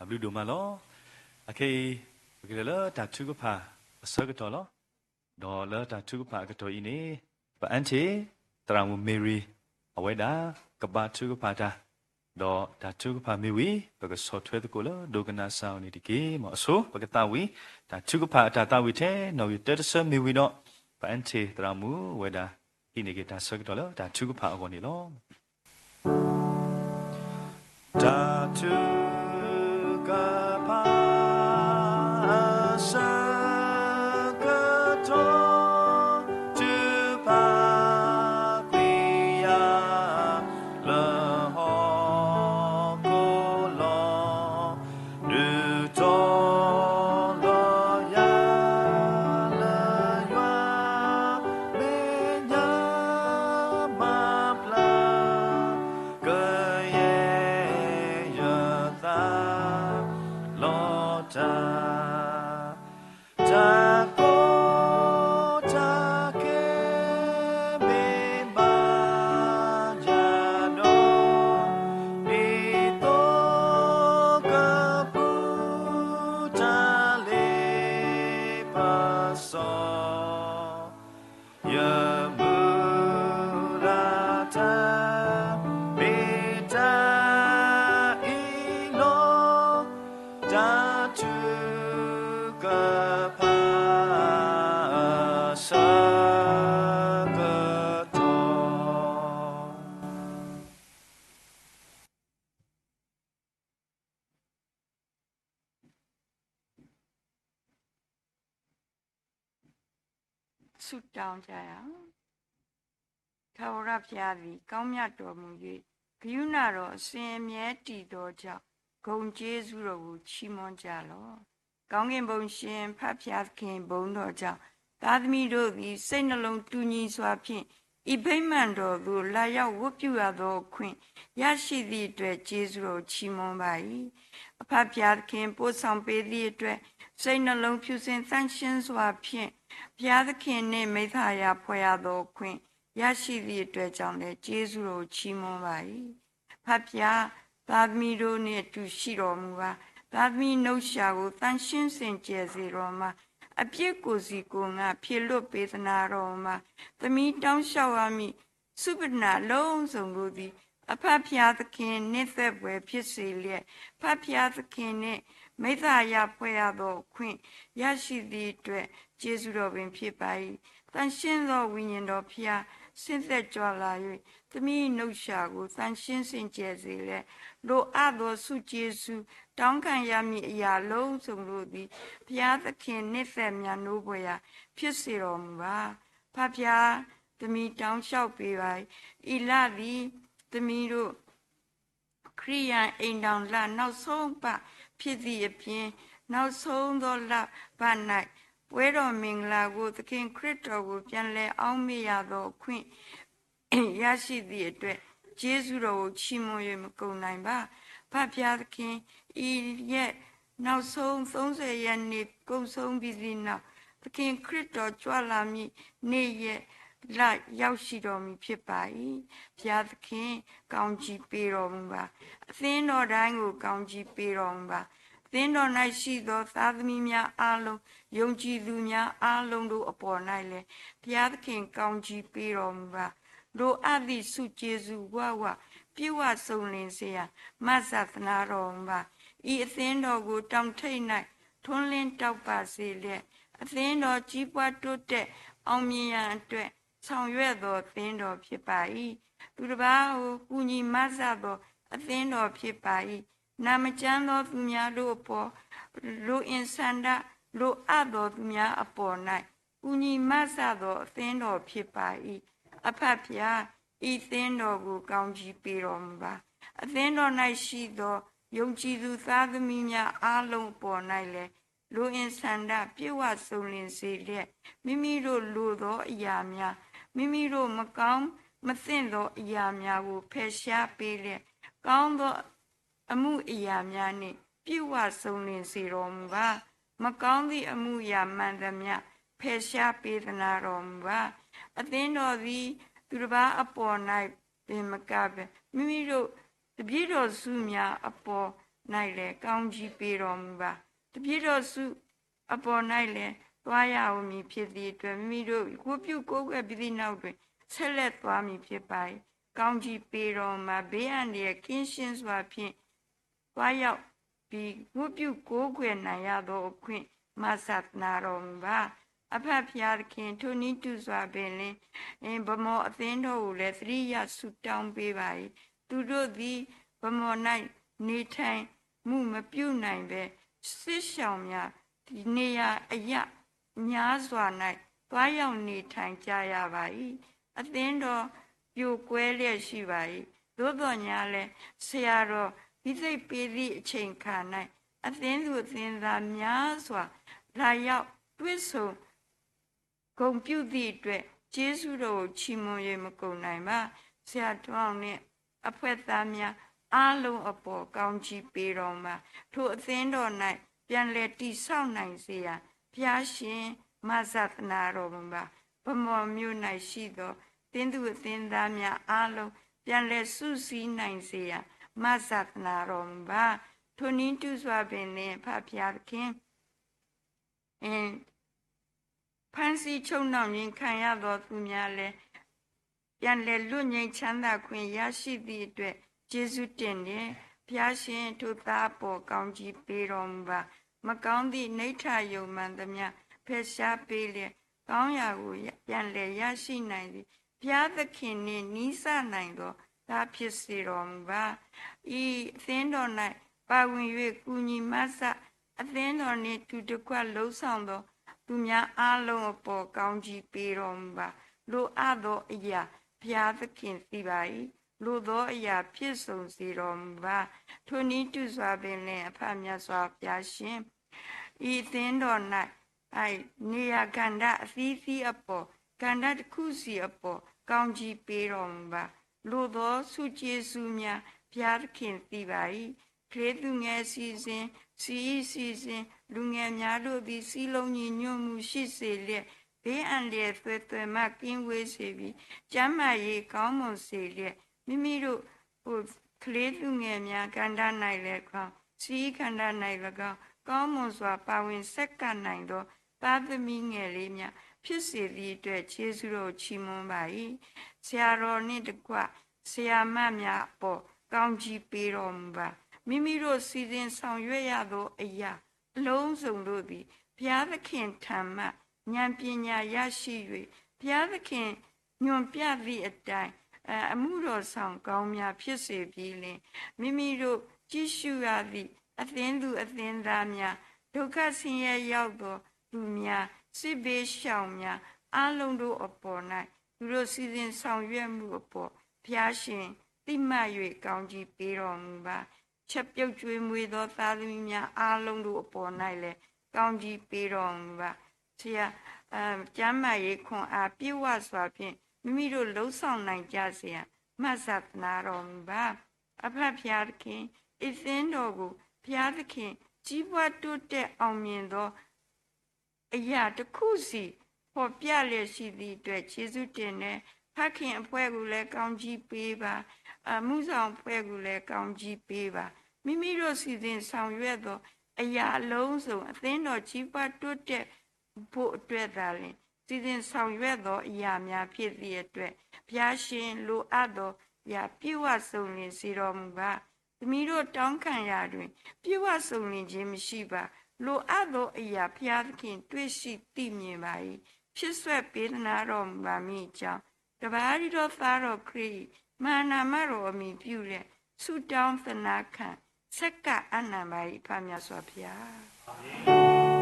ဘလူဒိုမလောအခေဘကလေတာသူကဖာအစကတော်လောဒေါ်လာတာသူကဖာကတော်ဤနေပအန်ချေတရာမူမေရီအဝဲတာကဘာသူကဖာတာဒေါ်တာသူကဖာမေဝီဘကဆော့ထွဲတကိုလောဒိုကနာဆောင်းနေဒီကေမအဆိုဘကတာဝီတာသူကဖာတာတာဝီတဲ့နော်ယူတက်ဆာမေဝီတော့ပအန်ချေတရာမူဝဲတာဤနေကေတာစကတော်လောတာသူကဖာအကောနေလောတာသူကဖာဆုတောင်းကြရအောင်ထာဝရဘုရားသည်ကောင်းမြတ်တော်မူ၍ဂရုဏာတော်အစဉ်အမြဲတည်သောကြောင့်ဂုဏ်ကျေးဇူးတော်ကိုချီးမွမ်းကြလော့ကောင်းကင်ဘုံရှင်ဖတ်ဖျားခင်ဘုံတော်ကြောင့်သားသမီးတို့သည်စိတ်နှလုံးတူညီစွာဖြင့်ဤဗိမာန်တော်သို့လာရောက်ဝတ်ပြုရသောခွင့်ရရှိသည့်အတွက်ကျေးဇူးတော်ချီးမွမ်းပါ၏အဖဖျားခင်ပို့ဆောင်ပေးသည့်အတွက်စိတ်နှလုံးဖြူစင်သန့်ရှင်းစွာဖြင့်ဘုရားသခင်နှင့်မိစ္ဆာယာဖွဲ့ရသောခွင့်ရရှိသည့်အတွက်ကြောင့်လည်းကျေးဇူးတော်ချီးမွမ်းပါ၏ဖဖျားသားသမီးတို့နှင့်အတူရှိတော်မူပါသားသမီးနှုတ်ရှာကိုသန့်ရှင်းစင်ကြယ်စေတော်မှာအပြစ်ကိုစီကိုငါဖြေလွတ်ပေးသနာတော်မှာသမီးတောင်းလျှောက်ရမည်စုပနာလုံးစုံတို့သည်အဖဖျားသခင်နှင့်သက်ပွဲဖြစ်စေလျက်ဖဖျားသခင်နှင့်မိစ္ဆာယာဖွဲ့ရသောခွင့်ရရှိသည့်အတွက်ကျေးဇူးတော်ပင်ဖြစ်ပါ၏တန်ရှင်းသောဝိညာဉ်တော်ဖျားဆင်းသက်ကြွလာ၍သမီးနှုတ်ရှာကိုတန်ရှင်းစင်ကြယ်စေလျက်လိုအပ်သောဆုကျေးဇူးတောင်းခံရမည့်အရာလုံးစုံတို့သည်ဘုရားသခင်နှင့်သက်မြတ်နိုးပွေရာဖြစ်စေတော်မူပါဖဖျားသမီးတောင်းလျှောက်ပေးပါဤလသည်သမီးတို့ခရိယန်အိမ်တော်လနောက်ဆုံးပဖြစ်သည့်အပြင်နောက်ဆုံးသောလပ၌ပွဲတော်မင်္ဂလာကိုသခင်ခရစ်တော်ကိုပြန်လည်အောက်မေ့ရသောခွင့်ရရှိသည့်အတွက်ကျေးဇူးတော်ကိုချီးမွမ်း၍မကုန်နိုင်ပါဖဖျားသခင်ဤရဲ့နောက်ဆုံး30ရက်နေ့ကုန်ဆုံးပြီးသည့်နောက်သခင်ခရစ်တော်ကြွလာမည့်နေ့ရက်လာရောက်ရှိတော်မူဖြစ်ပါ၏ဘုရားသခင်ကောင်းချီးပေးတော်မူပါအသင်းတော်တိုင်းကိုကောင်းချီးပေးတော်မူပါသင်တော်၌ရှိသောသားသမီးများအားလုံးယုံကြည်သူများအားလုံးတို့အပေါ်၌လည်းဘုရားသခင်ကောင်းချီးပေးတော်မူပါလိုအပ်သည့်ဆုကျေးဇူးဝဝပြုဝစုံလင်စေရမဆသနာတော်မူပါဤအသင်းတော်ကိုတောင်ထိပ်၌ထွန်းလင်းတောက်ပါစေလျက်အသင်းတော်ကြီးပွားတိုးတက်အောင်မြင်ရန်အတွက်ဆောင်ရွက်သောသင်းတော်ဖြစ်ပါ၏သူတစ်ပါးကိုကူညီမဆသောအသင်းတော်ဖြစ်ပါ၏နာမကျမ်းသောသူများတို့အပေါ်လူအင်ဆန္ဒလူအပ်သောသူများအပေါ်၌ကူညီမဆသောအသင်းတော်ဖြစ်ပါ၏အဖဖျားဤသင်းတော်ကိုကောင်းချီးပေးတော်မူပါအသင်းတော်၌ရှိသောယုံကြည်သူသားသမီးများအားလုံးအပေါ်၌လည်းလူအင်ဆန္ဒပြေဝစုံလင်စေလျက်မိမိတို့လိုသောအရာများမိမိတို့မကောင်းမသင့်သောအရာများကိုဖယ်ရှားပေးလျက်ကောင်းသောအမှုအရာများနှင့်ပြေဝစုံလင်စေတော်မူပါမကောင်းသည့်အမှုအရာမှန်သမျှဖယ်ရှားပေးသနာတော်မူပါအသင်းတော်သည်သူတစ်ပါးအပေါ်၌ပင်မကပဲမိမိတို့တပည့်တော်စုများအပေါ် ၌လည်းကောင်းကြီးပေးတော်မူပါတပြည့်တော်စုအပေါ်၌လည်းသွားရအောင်မည်ဖြစ်သည့်အတွက်မိမိတို့ကိုပြုကိုးကွယ်ပြီးသည့်နောက်တွင်ဆက်လက်သွားမည်ဖြစ်ပါ၏ကောင်းကြီးပေးတော်မှာဘေးအန္တရာယ်ကင်းရှင်းစွာဖြင့်သွားရောက်ပြီးကိုပြုကိုးကွယ်နိုင်ရသောအခွင့်မဆတ်နာတော်မူပါအဖဖျားခင်ထိုနည်းတူစွာပင်လင်ဗမောအသင်းတော်ကိုလည်းသတိရဆုတောင်းပေးပါ၏သူတို့သည်ဗမော၌နေထိုင်မှုမပြုနိုင်ပဲစစ်ဆောင်များဒီနေရာအရများစွာ၌သွားရောက်နေထိုင်ကြရပါ၏အသင်းတော်ပြိုကွဲလျက်ရှိပါ၏သို့တော်ညာလည်းဆရာတော်ဒီစိတ်ပေးသည့်အချိန်ခါ၌အသင်းသူအသင်းသားများစွာလာရောက်တွေ့ဆုံဂုဏ်ပြုသည့်အတွက်ကျေးဇူးတော်ကိုချီးမွမ်း၍မကုန်နိုင်ပါဆရာတော်နှင့်အဖွဲ့သားများအားလုံးအပေါ်ကောင်းချီးပေးတော်မှာထိုအသင်းတော်၌ပြန်လည်တည်ဆောက်နိုင်စေရန်ဘုရားရှင်မဆသနာတော်မူပါဗမော်မြို့၌ရှိသောတင်းသူအသင်းသားများအားလုံးပြန်လည်စုစည်းနိုင်စေရန်မဆသနာတော်မူပါထိုနည်းတူစွာပင်လင်ဖဖျားခင်ဖန်စီချုံနှောင်ရင်ခံရသောသူများလည်းပြန်လည်လွတ်ငြိမ်းချမ်းသာခွင့်ရရှိသည့်အတွက်ကျေးဇူးတင်တယ်ဘုရားရှင်ထိုသားပေါ်ကောင်းကြီးပေးတော်မူပါမကောင်းသည့်နိဋ္ဌာယုံမှန်သမျှဖယ်ရှားပေးလျက်ကောင်းရာကိုပြန်လည်ရရှိနိုင်သည်ဘုရားသခင်နှင့်နီးစပ်နိုင်သောဒါဖြစ်စေတော်မူပါဤအသင်းတော်၌ပါဝင်၍ကုညီမဆအသင်းတော်နှင့်တူတကွလှုပ်ဆောင်သောသူများအားလုံးအပေါ်ကောင်းကြီးပေးတော်မူပါလိုအပ်သောအရာဘုရားသခင်သိပါ၏လိုသောအရာပြည့်စုံစေတော်မူပါထိုနည်းတူစွာပင်လည်းအဖမြတ်စွာဘုရားရှင်ဤသင်တော်၌နေရာကန္တအသီးသီးအပေါ်ကန္တတစ်ခုစီအပေါ်ကောင်းကြီးပေးတော်မူပါလိုသောဆုကျေးဇူးများဘုရားသခင်သိပါ၏ခေသူငယ်စီစဉ်လူငယ်များတို့သည်စီလုံးညီညွတ်မှုရှိစေလျက်ဘေးအန္တရာယ်သွဲမှကင်းဝေးစေပြီးကျမ်းမာရေးကောင်းမွန်စေလျက်မိမိတို့ကလေးသူငယ်များကန္တ၌လည်းကောင်းစီခန္ဓာ၌လည်းကောင်းမွန်စွာပါဝင်ဆက်ကပ်နိုင်သောသားသမီးငယ်လေးများဖြစ်စေသည့်အတွက်ကျေးဇူးတော်ချီးမွမ်းပါ၏ဆရာတော်နှင့်တကွဆရာမများအပေါ်ကောင်းကြီးပေးတော်မူပါမိမိတို့စီစဉ်ဆောင်ရွက်ရသောအရာအလုံးစုံတို့သည်ဘုရားသခင်ထံမှဉာဏ်ပညာရရှိ၍ဘုရားသခင်ညွှန်ပြသည့်အတိုင်းအမှုတော်ဆောင်ကောင်းများဖြစ်စေပြီးလင်မိမိတို့ကြည့်ရှုရသည့်အသင်းသူအသင်းသားများဒုက္ခဆင်းရဲရောက်သောလူများစစ်ဘေးရှောင်များအလုံးတို့အပေါ်၌သူတို့စီစဉ်ဆောင်ရွက်မှုအပေါ်ဘုရားရှင်တိမှတ်၍ကောင်းကြီးပေးတော်မူပါချက်ပြုတ်ကျွေးမွေးသောသားသမီးများအားလုံးတို့အပေါ်၌လည်းကောင်းကြီးပေးတော်မူပါဆရာကျမ်းမာရေးခွန်အားပြည့်ဝစွာဖြင့်မိမိတို့လှုပ်ဆောင်နိုင်ကြစေရန်မှတ်သနာတော်မူပါအဖဖျားသခင်ဤသင်းတော်ကိုဘုရားသခင်ကြီးပွားတိုးတက်အောင်မြင်သောအရာတစ်ခုစီဖော်ပြလျက်ရှိသည့်အတွက်ကျေးဇူးတင်တယ်ဖခင်အဖွဲ့ကိုလည်းကောင်းကြီးပေးပါအမှုဆောင်ဖွဲ့ကိုလည်းကောင်းကြီးပေးပါမိမိတို့စီစဉ်ဆောင်ရွက်သောအရာအလုံးစုံအသင်းတော်ကြီးပွားတိုးတက်ဖို့အတွက်သာလျှင်စီစဉ်ဆောင်ရွက်သောအရာများဖြစ်သည့်အတွက်ဘုရားရှင်လိုအပ်သောအရာပြည့်ဝစုံလင်စေတော်မူပါသမီးတို့တောင်းခံရာတွင်ပြည့်ဝစုံလင်ခြင်းမရှိပါလိုအပ်သောအရာဘုရားသခင်တွေ့ရှိသိမြင်ပါ၏ဖြစ်ဆွဲပေးသနာတော်မူပါမည်ကြောင်းတပါးရီတော်သားတော်ခရစ်မာနာမတော်အမိပြုတဲ့ဆုတောင်းသနာခံစက္ကအနံပါ၏ဖာမြတ်စွာဘုရား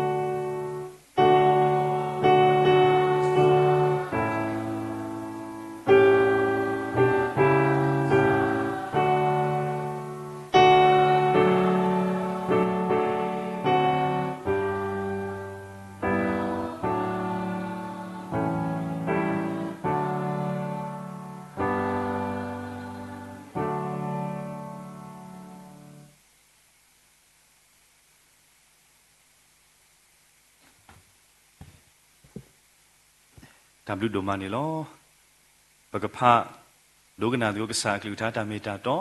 ดับลุดมานี่ลอปะกะพะโลกนาโยกษากลุทาตาเมตาตอ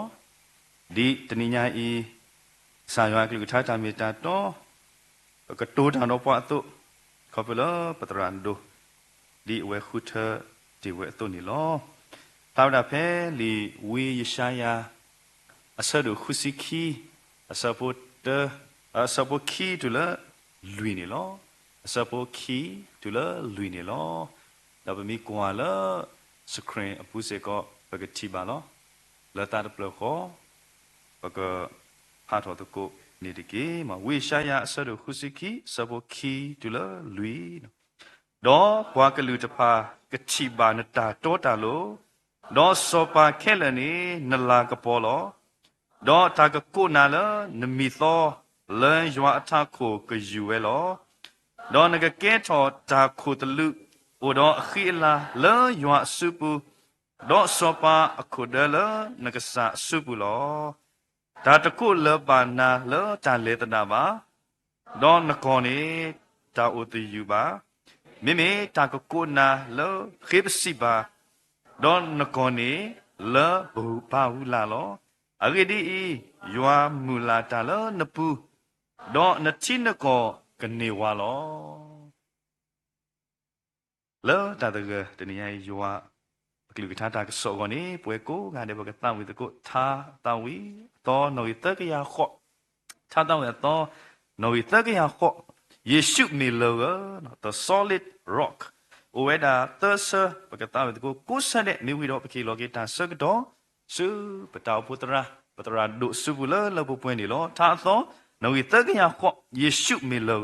ดิตนิญาอี สายว่าคือท้าจามีตาโตก็ตูทางนปะตุขอไปละปตรันดูดีเวคุเธอดีเวตุนี่ล้อตาวดาเพลีวิยชายาอาศัยดูคุสิคีอาศัยพูดเตอาศัยพูดคีตุละลุยนี่ล้ออาศัยพูดคีตุละลุยนี่ล้อแล้วมีกว่าละสครีนอปุเสก็ปกติบาล้อแล้วตาดเปลือกคอปกพาทอตุกุนี่ดิกีมาวิชายาอาศัยดูคุสิคีอาศัยพูดคีตุละลุยดอกว่ากลือจะพากติบานตาโตตาโลดอสปาแค่ละนี่นลากปอลอดอตากกูนาละนมีซอเลนยว่าทาโคกยูเวลอดอนกแกทอตาโคตลุโอดอขีลาเลนยว่าสุปุดอสปาอโคเดลนกสะสุปุลอตาตะกุเลบานาเลตาเลตนาบาดอนกอนีตาอุตยูบามิตากกูนาเลขีบสิบาดอนนกอนีเลบูปาหูลาลออเกดียัวมูลาตาเลนปูดอนทินกอกเนวาลอเลตาตะเกตนี่ยยัวกลิกทาตากสอกอนีป่วยกูงานเดบกตาวิตกุทาตาวิตอนอยตะกยาขอทาตาวิตอนอยตะกยาขอယေရှုမီလောနော် the solid rock ဝေဒာသဆပကတာဝတကိုကုဆတဲ့မိဝီတော့ပကေလောကေတာစကတော့စုပတောပုတရာဒုစုဘူးလဘပွင့်နေလောသာသောနဝိတကရခောယေရှုမီလော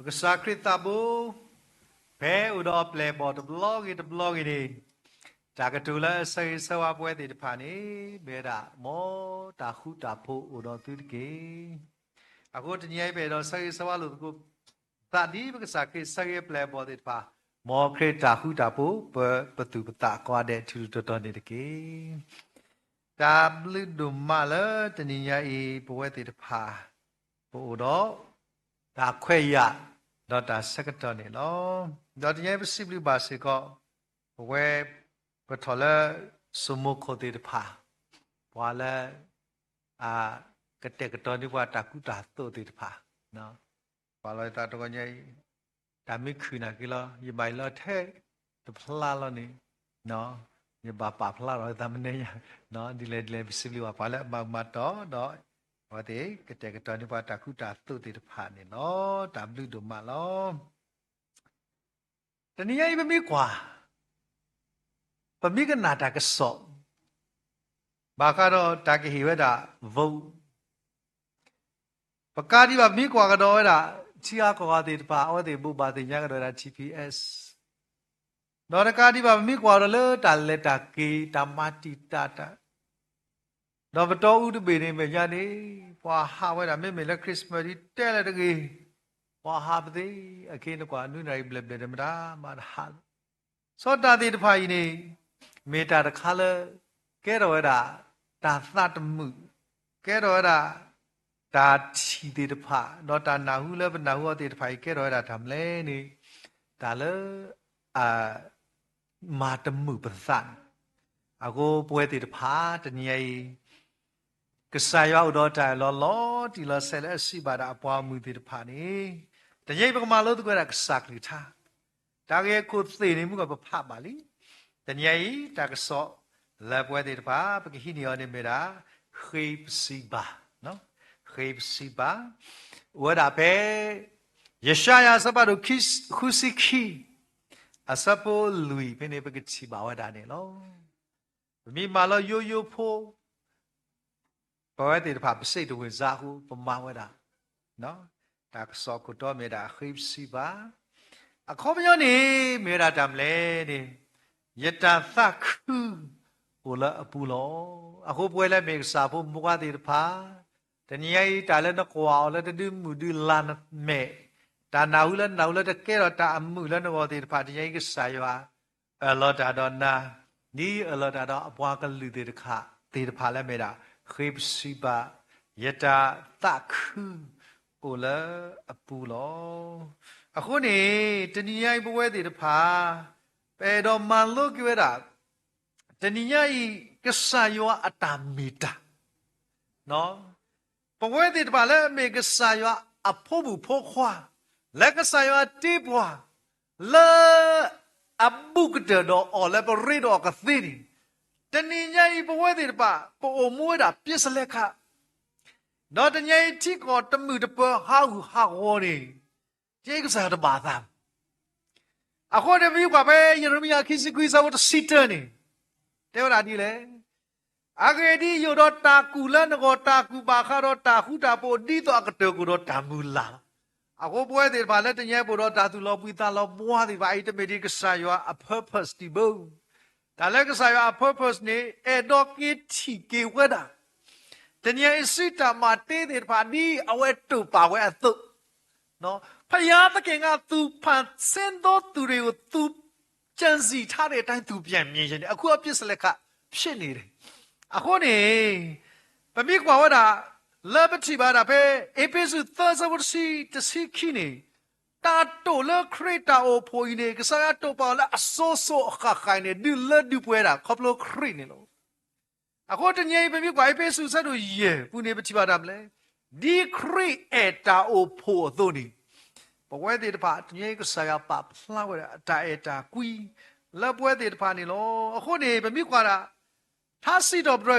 กษาคริตาบูเพอุดอเปลบอดบล็อกอีดีจากตุลาใส่สวาบเวติพานีเบดาโมตาขุตาโพอุดอตุเกอากูจะยังเบดอใส่สวาลุกุตาดีกษาคริใส่เปลบอดิพาโมคริตาขุตาโพเปประตูปตากว่าเดทุตตอนนี้เกตาบลึกดุมาเลตนิยาอีบเวติพาอุดอตาเขยะดอตาสักตอนนี้เนาะดอตยังเป็นสิบลิบาสิก็เวปทอลสมุขโคติพาพอละกระเตกตอนนี้ว่าตากุตาโตติพาเนาะพอละตาตัวก็ยังตาไม่คืนนะกี่ละยี่ใบละเท่ตัวพลาละนี่เนาะยี่บาป่าพลาเราทำเนี่ยเนาะดีเลยสิบลิบาพอละมาต่อเนาะว่าเด็กกระเตกตอนนี้ว่าตากุตาโตติพาเนี่ยเนาะตามฤดูมาล้อ တနည်းအားဖြင့်ကွာပမိကနာတာကစောဘာကတော့တာကဟိဝဒဗုပကာဒီဘာမိကွာကတော့အဲ့ဒါချီအားကွာတဲ့ပါအော်တဲ့ဘူပါတဲ့ညာကတော့ဒါ GPS တော့ကာဒီဘာမိကွာတော့လေတာလက်တာကေတာမတီတာတာတော့ဘတော်ဥဒပေနေမြညာနေပွာဟာဝဲတာမေမေလက်ခရစ်စမတ်ဒီတဲလက်တကြီးပွာဟာပသေးအခင်းကွာနုနိုင်ဘလက်ဘလက်မတာမာဟာစောတာတဲ့တဖာကြီးနေမေတာတခါလဲကဲတော့အဲ့ဒါတာသတ်မှုကဲတော့အဲ့ဒါတာချီတဲ့တဖာတော့တာနာဟုလဲဘနာဟုတဲ့တဖာကြီးကဲတော့အဲ့ဒါทำလဲနေဒါလဲမာတမှုပသတ်အကိုပွဲတဲ့တဖာတနည်းကစားရောက်တော့တိုင်လောဒီလောဆဲလဲစီပါတာအပွားမှုတဲ့တဖာနေတရိပ်ပကမာလို့တကွာကစားကလေးထားဒါကဲကိုသေနေမှုကပဖပါလိတနည်းတာကစောလာပွဲတဲ့တဖာပကဟိနီယောနေမေတာခေပစီပါနော်ခေပစီပါဝဒါပဲယေရှာယစပါတို့ခုစီခီအစပိုလူီဖိနေပကချီပါဝဒါနေလောမိမာလောယိုယိုဖိုဘဝတဲ့တဖာပစိတ်တဝင်စားဟုပမာဝဒါနော်တာကစောကိုတော့မေတာခေပစီပါအခေါ်ပြောနေမေတာတမ်လဲနေယတသခုဟိုလာအပူလောအခုပွဲလဲမေစာဖို့မွားတဲ့တဖာတနည်းတာလဲတော့ကွာလဲတဒမှုဒီလာနမေတာနာဟုလဲနာဟုလဲတကဲတော့တာအမှုလဲတော့တဲ့တဖာတနည်းကစာရွာအလောတာတော့နာနီအလောတာတော့အပွားကလူတဲ့တခါတဲ့တဖာလဲမေတာခေပစီပါယတသခုဟိုလာအပူလောအခုနေတနည်းပွဲတဲ့တဖာပေတော်မန်လို့ကြွတာတနည်းကဆာယောအတာမီတာနော်ပွဲတဲ့တဖာလဲမေကဆာယောအဖို့ဘူးဖို့ခွာလက်ကဆာယောတိပွားလဲအဘုကတော်အော်လဲပရိတော်ကသိနေတနည်းပွဲတဲ့တဖာပိုမွေးတာပြစ်စလက်ခတော့တနည်းတိကောတမှုတပဟာဟုဟာဝေါ်နေကျေကစားတပါသားအခုတမီးကပဲယေရမိယာခိစကွီဇာဝတ်စီတနေတဲဝရာဒီလေအဂေဒီယောတော့တာကူလန်ကိုတာကူပါခါတော့တာခုတာပိုဒီတော့ကတောကူတော့တမူလာအခုပွဲတယ်ပါလက်တညဲပိုတော့တာသူလောပွီတာလောပွားဒီပါအိတမေဒီကစားယောအ purpose ဒီဘုံဒါလည်းကစားယောအ purpose နေအဒေါကီတီကေဝဒါတညဲစစ်တာမတေးတယ်ပါဒီအဝဲတူပါဝဲအသုနော်ဖယားသခင်ကသူဖန်ဆင်းသောသူတွေကိုသူကြံစီထားတဲ့အတိုင်းသူပြန်မြင်ရှင်တယ်အခုအပြစ်စလက်ကဖြစ်နေတယ်အခုနေပမိကွာဝတာလဘတိပါတာပဲအေပေစုသဇဝစီတစီခိနေတာတိုလခရတာအိုဖိုင်းနေကစားရတော့ပါလားအစိုးစိုးအခါခိုင်းနေဒီလဒီပွဲတာခေါပလိုခရနေလို့အခုတညိပမိကွာအေပေစုဆက်လို့ယေပူနေပတိပါတာမလဲဒီခရအတာအိုဖိုသို့နေဘဝတဲ့တပါတညိကစားရပါဖလာဝတာအတာအတာကွီလပွဲတဲ့တပါနေလို့အခုနေပမိကွာတာ他是到不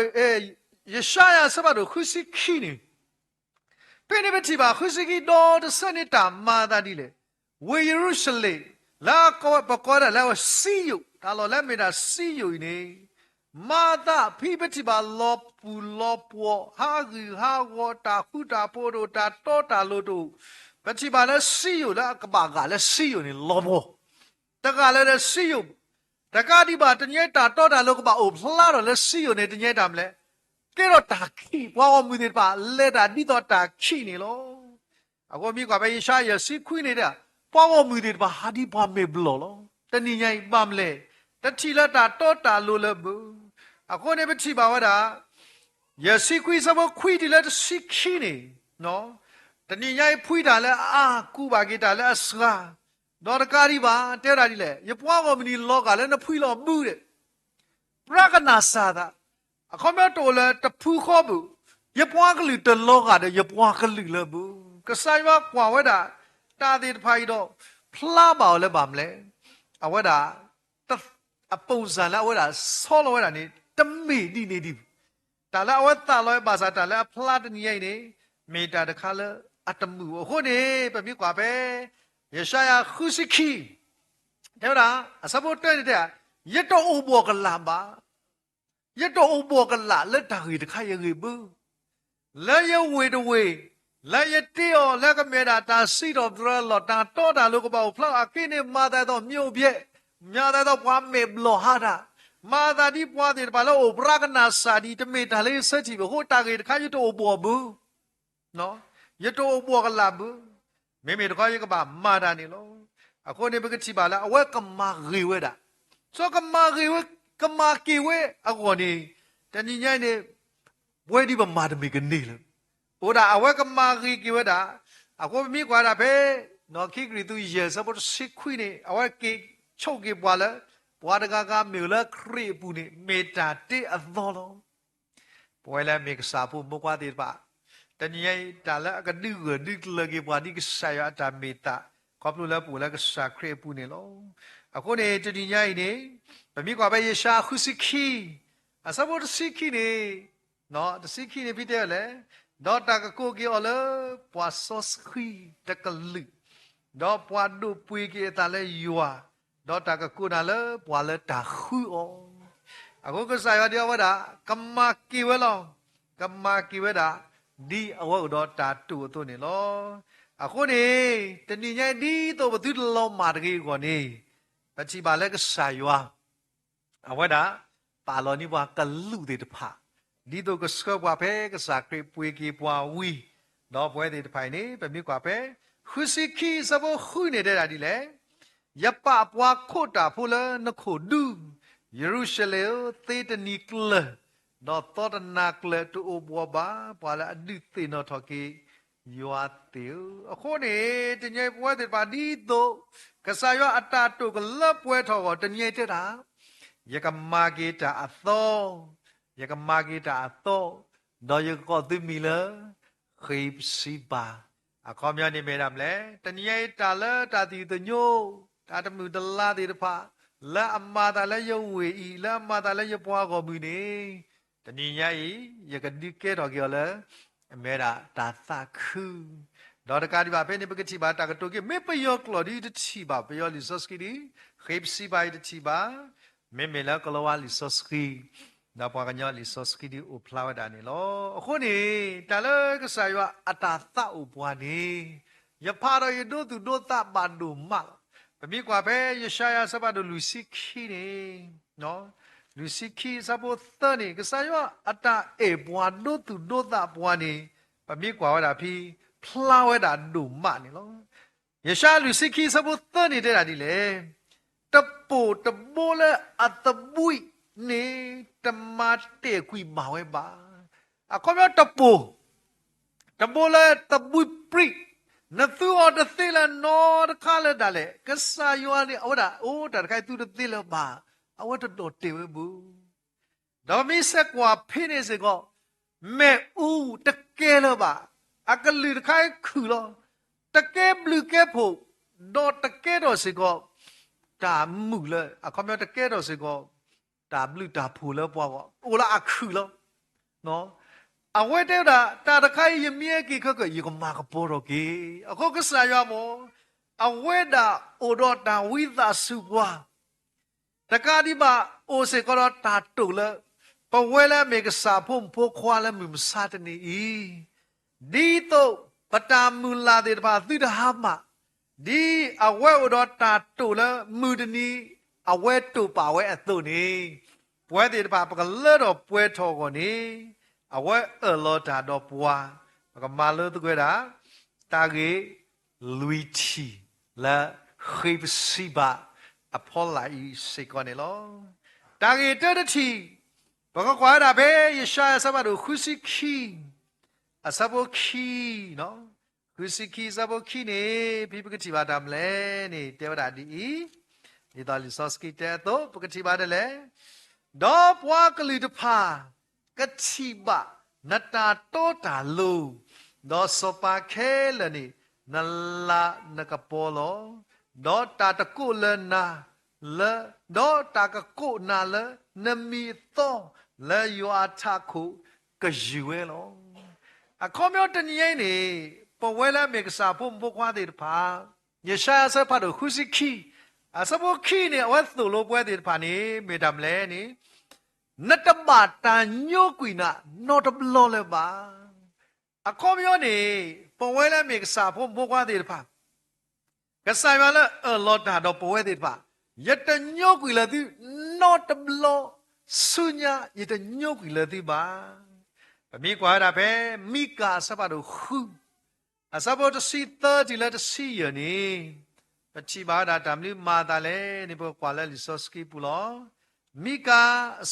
也啥呀？什么都会是去呢？别那边提吧，会是去到的是你大妈的嘞。为耶路撒冷，那个不过的那个西游，他老来没得西游呢。马达皮不提吧，老婆，哈个哈我打呼打波都打多打路都，不提吧那西游那个巴嘎那西游呢，老婆，这个那西游。တကားဒီပါတညဲတာတော့တာလို့ကပါအိုဖလာတော့လက်စီယိုနေတညဲတာမလဲကဲတော့တာခိဘွားဝမှုတွေပါလက်တာဒီတော့တာခိနေလို့အခုမိကပဲရှာရစီခွိနေတာဘွားဝမှုတွေပါဟာဒီပါမေဘလောလို့တနည်းညိုင်ပါမလဲတတိလက်တာတော့တာလို့လည်းဘူးအခုနေပတိပါဝတာရစီခွိစဘခွိဒီလက်စီခိနေနော်တနည်းညိုင်ဖွိတာလဲအာကူပါကိတာလဲအစကားတော့ကားဒီပါတဲတာဒီလေရပွားကောမနီလောကလည်းနဖွိလောမှုတဲ့ပရကနာစာတာအခုမတော်လဲတဖူးခေါ်ဘူးရပွားကလူတလောကတဲ့ရပွားကလူလည်းဘူးကဆိုင်ဝကွာဝဲတာတာတဲ့ဖိုင်တော့ဖလာပါလဲပါမလဲအဝဲတာအပုံစံလားဝဲတာဆောလောဝဲတာနေတမေဒီနေဒီတာလာဝဲတာလောပါစာတာလာဖလာတနီရိုက်နေမေတာတခါလဲအတမှုဟိုနေပမြကွာပဲယေရှာယခုစီခီ对啦，什么对的？一到欧波个喇叭，一到欧波个喇，那大概的开一个不，那也为的为，那也掉那个没的，但谁都不知道，但多大路个包，普拉给你马带到牛别，马带到把没不落下的，马带的把的把那欧布拉个拿啥的，这没得嘞，实际不好，大概的开一到欧波不，喏，一到欧波个喇不，没的开一个把马带的咯。ako ni begitu bala awe kemari dah so kemari ako ni tadinya ni boleh di bemad mikni lah udah awe kemari kiwe dah ako mi kuada pe no kikri tu ye sebab sikui ni awe ki choki bala buat gaga mula kri puni meta ti adolo boleh mik sapu mukwa ti ba tadinya dala akan du lagi buat di saya ada metaขอบรู้แล้วปู่แล้วก็สักเครียดปู่เนี่ยล้อအခုနေတတိညာနေဗမိကွာပဲရရှာခုစခိအစဘောတစခိနေနော်တစခိနေဖြစ်တယ်လေတော့တကကိုကြီးော်လေပွာဆောစခိတကလူတော့ပွာဒုပွေကြီးတလည်းယွာတော့တကကိုနာလေပွာလေတာခူအောအခုကစားရတဲ့ဝဒကမ္မကိဝဲလောကမ္မကိဝဲတာဒီအဝတ်တော့တာတူတို့နေလောအခုနေတဏိညာဒီတော့ဘသူလောမာတကြီးကိုနေပချိပါလဲကဆာယွာအဝဒပါလောနိဘွားကလူတဲ့တဖာဒီတော့ကစကဘွားပဲကစားခရပွေကြီးဘွားဝီတော့ပွဲတဲ့တဖိုင်နေပမိကွာပဲခုစီခီစဘောခုနေတဲ့တာဒီလေယပဘွားခို့တာဖိုလနခိုဒူယေရုရှလေသေတနီကလတော့တော်တနာကလတူဘွားပါပွာလာအဒိသေနော်ထော်ကီယောတေအခုနေတညိပွဲတဲ့ပါဒီတော့ကစားရအတာတုကလပွဲထော်ကတညိတဲ့တာယကမာဂေတာအသောယကမာဂေတာအသောတော့ယကောသိမီလခိပစီပါအခေါ်များနေမေရမလဲတညိတာလတာတီတညိုတာတမှုတလာတဲ့တဖာလာအမာတာလည်းယဝေဤလာအမာတာလည်းယပွားကောမူနေတညိညာဤယကဒီကဲတော်ကြောလဲအမေရာတာသခုတော့တကားဒီပါပဲနေပကတိပါတာကတိုကေမေပယောကလော်ဒီတချီပါပယောလီဆော့စကီဒီခိပစီပါတချီပါမေမေလာကလောဝါလီဆော့စကီဒါပွားကညောလီဆော့စကီဒီအိုဖလာဝဒါနေလောအခုနေတာလေကဆာယအတာသအိုပွားနေယဖာရယဒုသူဒုသပန်ဒုမပမိကွာပဲယရှာယစဘဒလူစီခီနေနော်လူစီခီစဘောသနေကဆာယအတာအေပွားဒုသူဒုသပွားနေပမိကွာဝဒါဖီဖလာဝဒါဒုမနေလောယရှာလူစီခီစဘောသနေတဲ့တာဒီလေတပိုတဘိုလေအတပွိနေတမတေကွီမာဝဲပါအခုမျိုးတပိုလေတပွိပရိနသူအတသိလနောတခါလေဒါလေကဆာယောနေအော်ဒါအိုးဒါတခိုင်သူတသိလပါအဝတ်တော်တေဝဘူးဒါမီဆက်ကွာဖိနေစေကောမဲဦးတကဲလပါအကလူတခိုင်ခူလောတကဲဘလူကဲဖို့တော့တကဲတော့စေကောတာမှုလေအခုမျိုးတကဲတော့စေကောတာဘလူတာဖူလောပွားကောအိုလာအခူလောနော်အဝဲတဲ့တာတခိုင်ယမြေကြီးခကယကမာကပေါ်တော့ကေအခုကစားရမောအဝဲတာအိုတော့တာဝိသစုပွားတကားဒီပါအိုစေကောတာတုလပဝဲလဲမေကစာဖုံဖိုခွာလဲမြမစာတနေဤဒီတော့ပတာမူလာတဲ့ပါသီတဟာမဒီအဝဲအိုတော့တာတုလမူတနီအဝဲတုပါဝဲအတုနေပွဲတဲ့ပါပကလဲတော့ပွဲထော်ကောနေအဝဲအလောတာတော့ပွားပကမာလို့တကွဲတာတာကေလူီချီလာခိပစီဘာအဖောလာဤစေကောနေလောတာကေတတချီဘကကွာတာပဲယရှာဆဘတို့ခုစီခီအစဘောခီနော်ခုစီခီစဘောခီနေပြပကတိပါတမလဲနေတေဝတာဒီဒီတော်လီဆော့စကီတဲတော့ပကတိပါတယ်လေဒေါ်ပွားကလီတဖာကတိပါနတာတောတာလူဒေါ်စပါခဲလနေနလာနကပေါ်လောဒေါ်တာတကုလနာလေဒေါ်တာကကုနာလေနမီသောလေယောအထခုကယူဝဲလောအခုမျိုးတနည်းနေပဝဲလာမေကစာဖို့ဘခွားတဲ့ဖာယရှာဆဖတ်ခုစီခီ สบขี้เนี่ยว่าสุโลป่วยติดผ่านนี้ไม่ทำแล้วนี่นัตบาตาโยกุยนะนอตบลอเลยบ้าคอมยอนี่ป่วยแล้วมีกษาพมกว่าติดผ่านกษามาแล้วลอดาดป่วยติดผ่านยัดโยกุยเลยที่นอตบลอสุญญายัดโยกุยเลยที่บ้ามีกว่าได้เพ่มีกาสบาดูฮูสบาดูสีเตอร์ที่ละจะสีอย่างนี้ปัจจิบาดาตามนี้มาตาเลนี่พวกกว่าแล้วลิซอสกีปุลอมีกา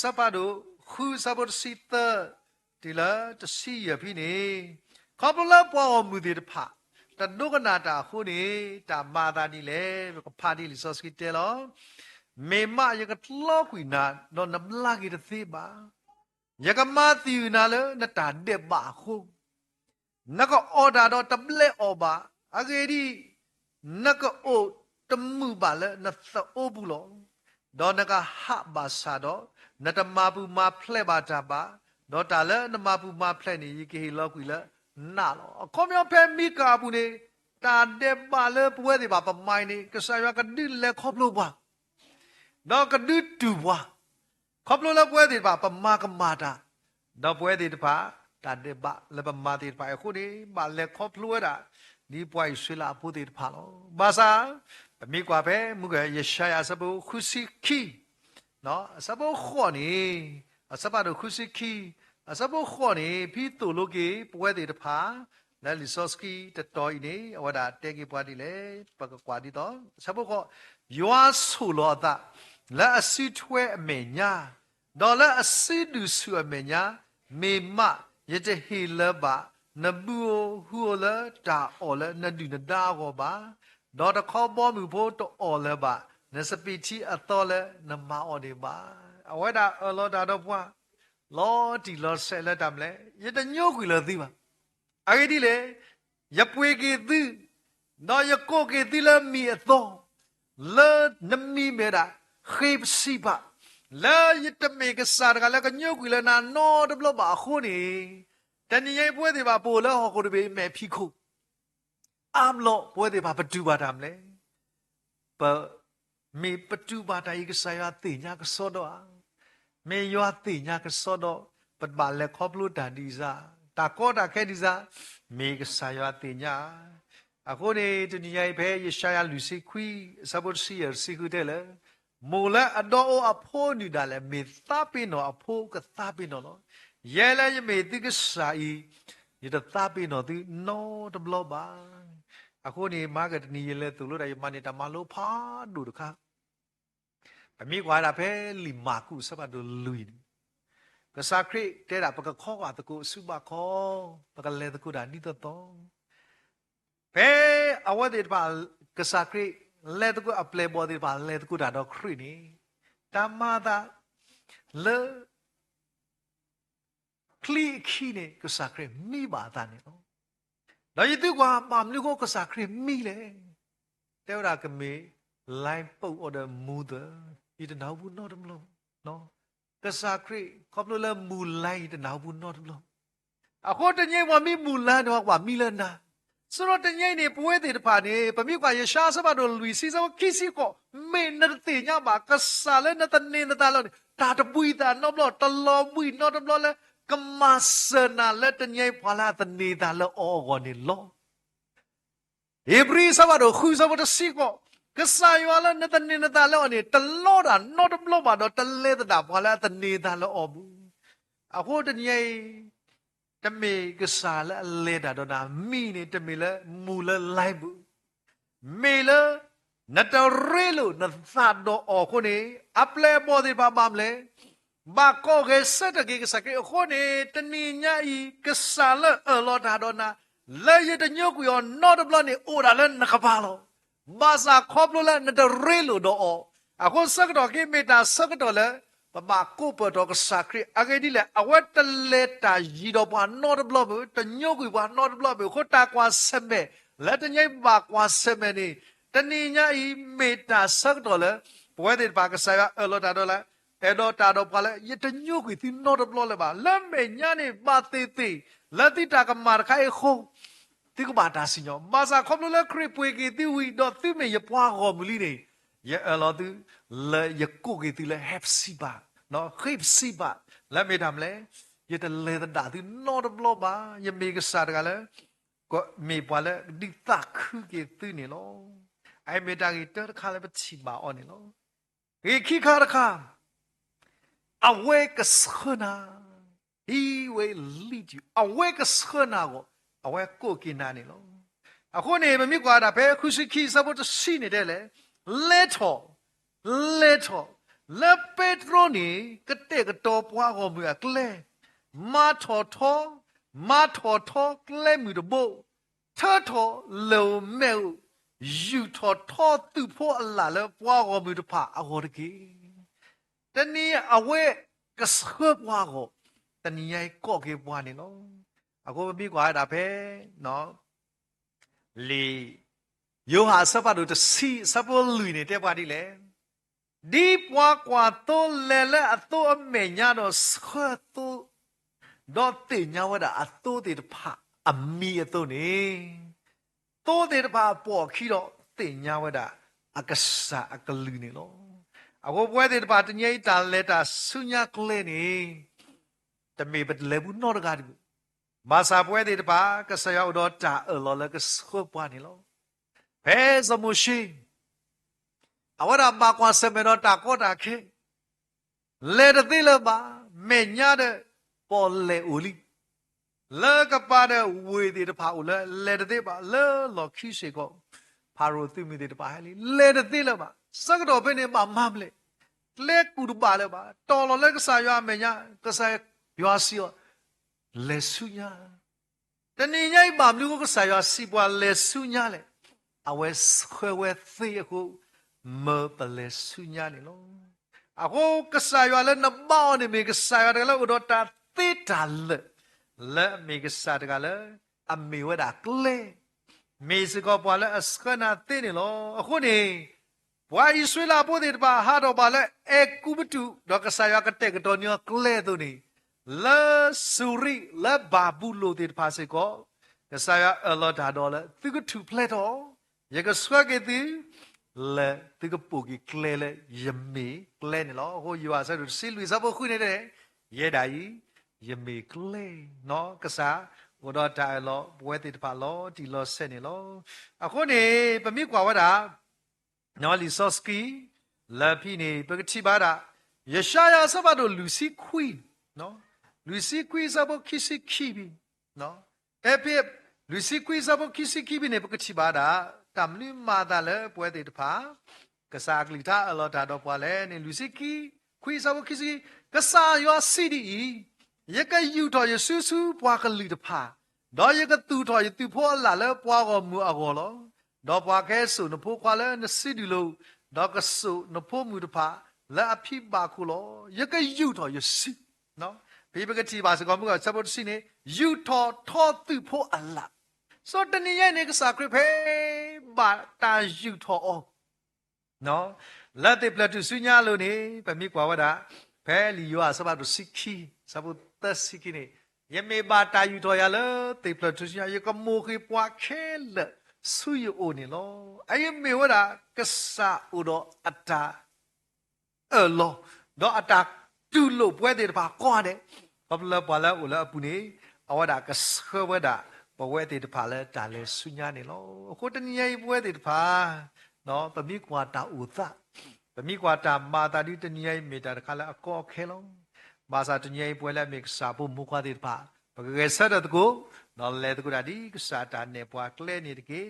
สบาดูฮูสบาดูสีเตอร์ที่ละจะสีอย่างพี่นี่ขอบคุณแล้วพอมือดีผ่าแต่ดูกันนาตาคู่นี้ตามมาตานี่เลยก็พาดีลิซอสกีเตลอเมมาอย่างกับล้อกุยนาโดนน้ำลากิตสีบ้ายังก็มาตีอยู่นั่นเลยนัตตาเด็บบาคู่นักก็อดาดอตับเล่อบาอาเกดีนักก็โอตมือบาเลยนัตตาโอบุลดอนักก็ฮับบาซาดอนัตมาปูมาเพลบาจาบาดอตาเลยนัมาปูมาเพลนี่ยิ่งเฮล็อกวิละน่าหรอคอมยอมเพมีกาบุนี่ตาเด็บบาเลยป่วยที่บาปไม่นี่ก็ใส่ว่ากันดื้อเล่ครอบลูกว่าดอกันดื้อดูว่าขอบคุณแล้วป่วยที่บาปมากมาตาดอกป่วยที่บาตาเด็บบาแล้วมาที่บาคนนี้บาเล็กขอบคุณละนี่ป่วยสุราพูดที่บาลบาซามีกว่าเพ่มุกเยชายาสบุคุสิคีเนาะสบุขวนี่สบุคุสิคีสบุขวนี่พี่ตุลูกีป่วยที่บาแล้วลิซอสกีจะต่อยนี่ว่าดาเตกิป่วยที่เล่ปากกว่าที่ต่อสบุขยัวสุโลตาและสิทเวเมียดอลและสิดูสุเมียเมมายัจะเฮลบะนบูฮัวละตาออละนดูนดาวบะดอตะขอบอมือโพตออละบะนสปีชีอัตอละนมาออเดบะเอาไว้ดาลอดาดอกว่าลอดีลอเซละดำเลยยัจะโยกุละดีบะอะไรดีเลยยับเวกีดีดอยโกกีดีละมีอัตอละนมีเมดาเขบสิบะแล้วยึดเมกสารกันแล้วก็โยกุลนานอดบลบาคู่นี้แต่นี่ยังป่วยที่บาปูแล้วเขาก็ดูเป็นแม่พิคุอามโลป่วยที่บาปัจจุบันทำเลยปะมีปัจจุบันได้อีกสายติญาก็สอดมียาติญาก็สอดปัจบาลเล็กขอบรู้ด่าดีซ่าตาโคตาแค่ดีซ่ามีก็สายติญาอะคนนี้ตัวนี้ยังเพ่ยชายลุสิคุยสบุษีสิคุเดลมูละอดออโพนิดาเลมีตาปิโนอโพก็ตาปิโนเนาะเยลยมีติกสายยดตาปิโนติโนตบลบาอะคนนี้มาก็นี่เลยตุลุได้มันนี่ตามาโลพาดูดค่ะมีกว่าดาเพ่ลิมากุสบัดลุยก็สักครีเตระปะก็ข้อว่าตะกุสุบะข้อปะก็เลตะกุดานี่ตะตองเพ่อวเดบาก็สักครีเลตกุอัพเลบอดีบาเลตกุดาดอกครีนี่ตามมาดาเลคลีคีนี่ก็สักครีมีบาตานี่เนาะแล้วยิ่งกว่าปามลูกก็สักครีมีเลยเท่าไรก็มีไลน์ปูอเดอร์มูเดอร์อีตนาวบุญนอดมลเนาะก็สักครีขอบเลยมูไลอีตนาวบุญนอดมลอะโคตรเนี่ยว่ามีมูไลเนาะว่ามีเลยนะสรุปแต่ยังนี่ป่วยติดผ่านนี่ปมีกว่าจะชาสบาดูลุยซีสว่าคิสิก็ไม่นัดตีเนี่ยมาก็สาเลนัดนี่นัดแล้วนี่ตาตะบุยตานอบล้อตลอบุยนอดล้อแล้วก็มาเสนาแล้วแต่ยังพอละตันนี่ตาแล้วอ๋อก่อนนี่ล้อเฮบรีสบาดูคุยสบาดูสิก็สายว่าแล้วนัดนี่นัดแล้วนี่ตลอดอ่ะนอดล้อบาดูตเลตดาพอละตันนี่ตาแล้วอ๋อบุอะโหแต่ยังแต่เมก็สาละเลดาดนามีนี่แต่เมละมูละไลบุเมละนัตเรลุนัตซาโดออคนนี้อัปเลบอดีบาบามเลบาโกเกสตะกิกสักคนนี้ตนีญาอีก็สาละลอดาดนาเลยยตะโยกุยอนนอดบลนี่โอดาเลนักบาลบาซาคอบลุละนัตเรลุดออะคนสักดอกกิเมตาสักดอเลปะบากูเปิดดอกสักครีอะเกดิเลอเวตเลตายีดอบานอดบลอบุตะโยกุยบานอดบลอบุโคตากว่าเซเมและตะยัยบากว่าเซเมนี่ตะนีญาอีเมตาสักดอเลป่วยติดปากสายลอดาดอละเอดอตาดอปะละยตะโยกุยตินอดบลอเลบาละเมญานี่บาติติละติตากะมารคาเอโคติกบาตาสิญอมาซาคอมลุละครีป่วยกิติวีดอติเมยปวาโกมุลีนี่ ye alodu le ye koki tu le hepsiba no hepsiba la me dam le ye te le da tu no de blo ba ye me ka sa da le ko me bwa le di ta khu ke tu ni lo ai me da ki te kha le ba chi ba on ni lo ki ki kha da kha awake skhana he will lead you awake skhana go awake koki na ni lo အခုနေမမြကွာတာဘယ်ခုရှိခီစဖို့ရှိနေတယ်လေလက်ထောလက်ပက်ထရိုနီကတဲ့ကတော့ပွားကိုမြကလဲမာထော်ကလဲမြတော့ဘောထထော်လုံမဲယူထော်သူဖို့အလာလဲပွားကိုမြတော့ဖာအဟောတကေတနည်းအဝဲကစခပွားကိုတနည်းရိုက်ကော့ကေပွားနေနော်အခုမမြကွာတာပဲနော် လေယောဟာစပါတို့တစီစပေါ်လူနေတဲ့ပါဒီလေဒီပွားကွာတော့လဲလဲအတော့အမေညာတော့စခတ်တော့တော့တင်ညာဝဒအတော့တဲ့ဖာအမီအတော့နေတော့တဲ့ဖာပေါ်ခီတော့တင်ညာဝဒအကဆာအကလူနေလို့အခုပွဲတဲ့ဖာတညိတာလက်တာဆုညာကလေးနေတမေပလေဘူးနော်တကားဒီ ဘာသာပွဲတဲ့တပါကဆရာတော်တာအလောလကစခပွားနေလို့ဘယ်စမရှိအဝရမကွာစမေတော်တာကောတာခေလေတသိလပါမေညာတဲ့ပေါ်လေဦးလီလေကပါတဲ့ဝေတဲ့တပါဦးလေတသိပါလေလောခိရှိကောဖာရိုသိမိတဲ့တပါဟဲလီလေတသိလပါစကတော်ဘယ်နေမှာမမလဲလေကူတပါလေပါတော်လောလကဆာရမေညာကဆာရွာစီယော လေဆုညာတနည်းညိုက်ပါမလူကဆာရစီပွားလေဆုညာလေအဝဲဆွဲဝဲသေးခုမပလေဆုညာနေလို့အခုကဆာရလည်းနမောနေမေကဆာရလည်းဥဒတာသေတာလေမေကဆာတကလည်းအမေဝဒကလေမေစကောပွားလည်းအစခနာသေနေလို့အခုနေဘွာဤဆွေလာပို့တဲ့ပါဟာတော့ပါလေအကူဘတူတော့ကဆာရကတဲ့ကတော့ညကလေတို့နေ la suri la babulo de pase ko ka saya alo da do la tu ko tu play do ye ka swa ke ti la tu ko pu ki kle le yemi kle ne lo ho yu a sa du si lui sa bo khu ne de ye da yi yemi kle no ka sa wo do da lo bwe ti pa lo ti lo se ne lo a khu ne pa mi kwa wa da no li soski la phi ne pa ti ba da ye sha ya sa ba do lu si khui no လူစီကွေးစားဖို့ခိစီခိဘီနော်အဲ့ပြလူစီကွေးစားဖို့ခိစီခိဘီနေပကတိပါတာတမ်လီမာတာလေပွဲတဲ့တဖာကစားကလီတာအလောတာတော့ပွာလဲနေလူစီကီခွေးစားဖို့ခိစီကစားရောစီဒီရကယူတော်ရဆူဆူပွာကလီတဖာတော့ရကတူတော်ရတူဖို့လာလဲပွာကောမူအကောလောတော့ပွာခဲဆုနဖို့ခွာလဲနစီဒီလိုတော့ကဆုနဖို့မူတဖာလာအဖိပါခုလောရကယူတော်ရစီနော် ဘေဘကတိပါစကောမှုကစပေါ်စီနေယူထော်ထော်သူဖို့အလားစောတနည်းရဲ့နေကစားခရဖေးဘာတာယူထော်အောနော်လက်တေပလတ်သူစညာလို့နေပမိကွာဝဒဖဲလီယောစပါတို့စိခီစပေါ်တစိခီနေယမေဘာတာယူထော်ရလတေပလတ်သူစညာယကမိုခေပွားခဲလဆူယိုနေလောအယမေဝဒကဆာဥဒအတာအလောတော့အတာတူလို့ပွဲတဲ့ပါကွာတဲ့ ဘလဘလာဥလာပုနေအဝဒါကစခဝဒါဘဝဲတဲ့တဖာလဲဒါလဲဆုညာနေလောအခုတနည်းရေးပွဲတဲ့တဖာနော်ပမိကွာတာဥသပမိကွာတာမာတာဒီတနည်းရေးမေတာတခါလဲအကောခဲလောဘာသာတနည်းရေးပွဲလဲမေကစာဖို့မူကွာတဲ့တဖာဘကဲဆတ်တဲ့ကိုနော်လဲတကူဒါဒီကစားတာနေပွားကလဲနေတကေ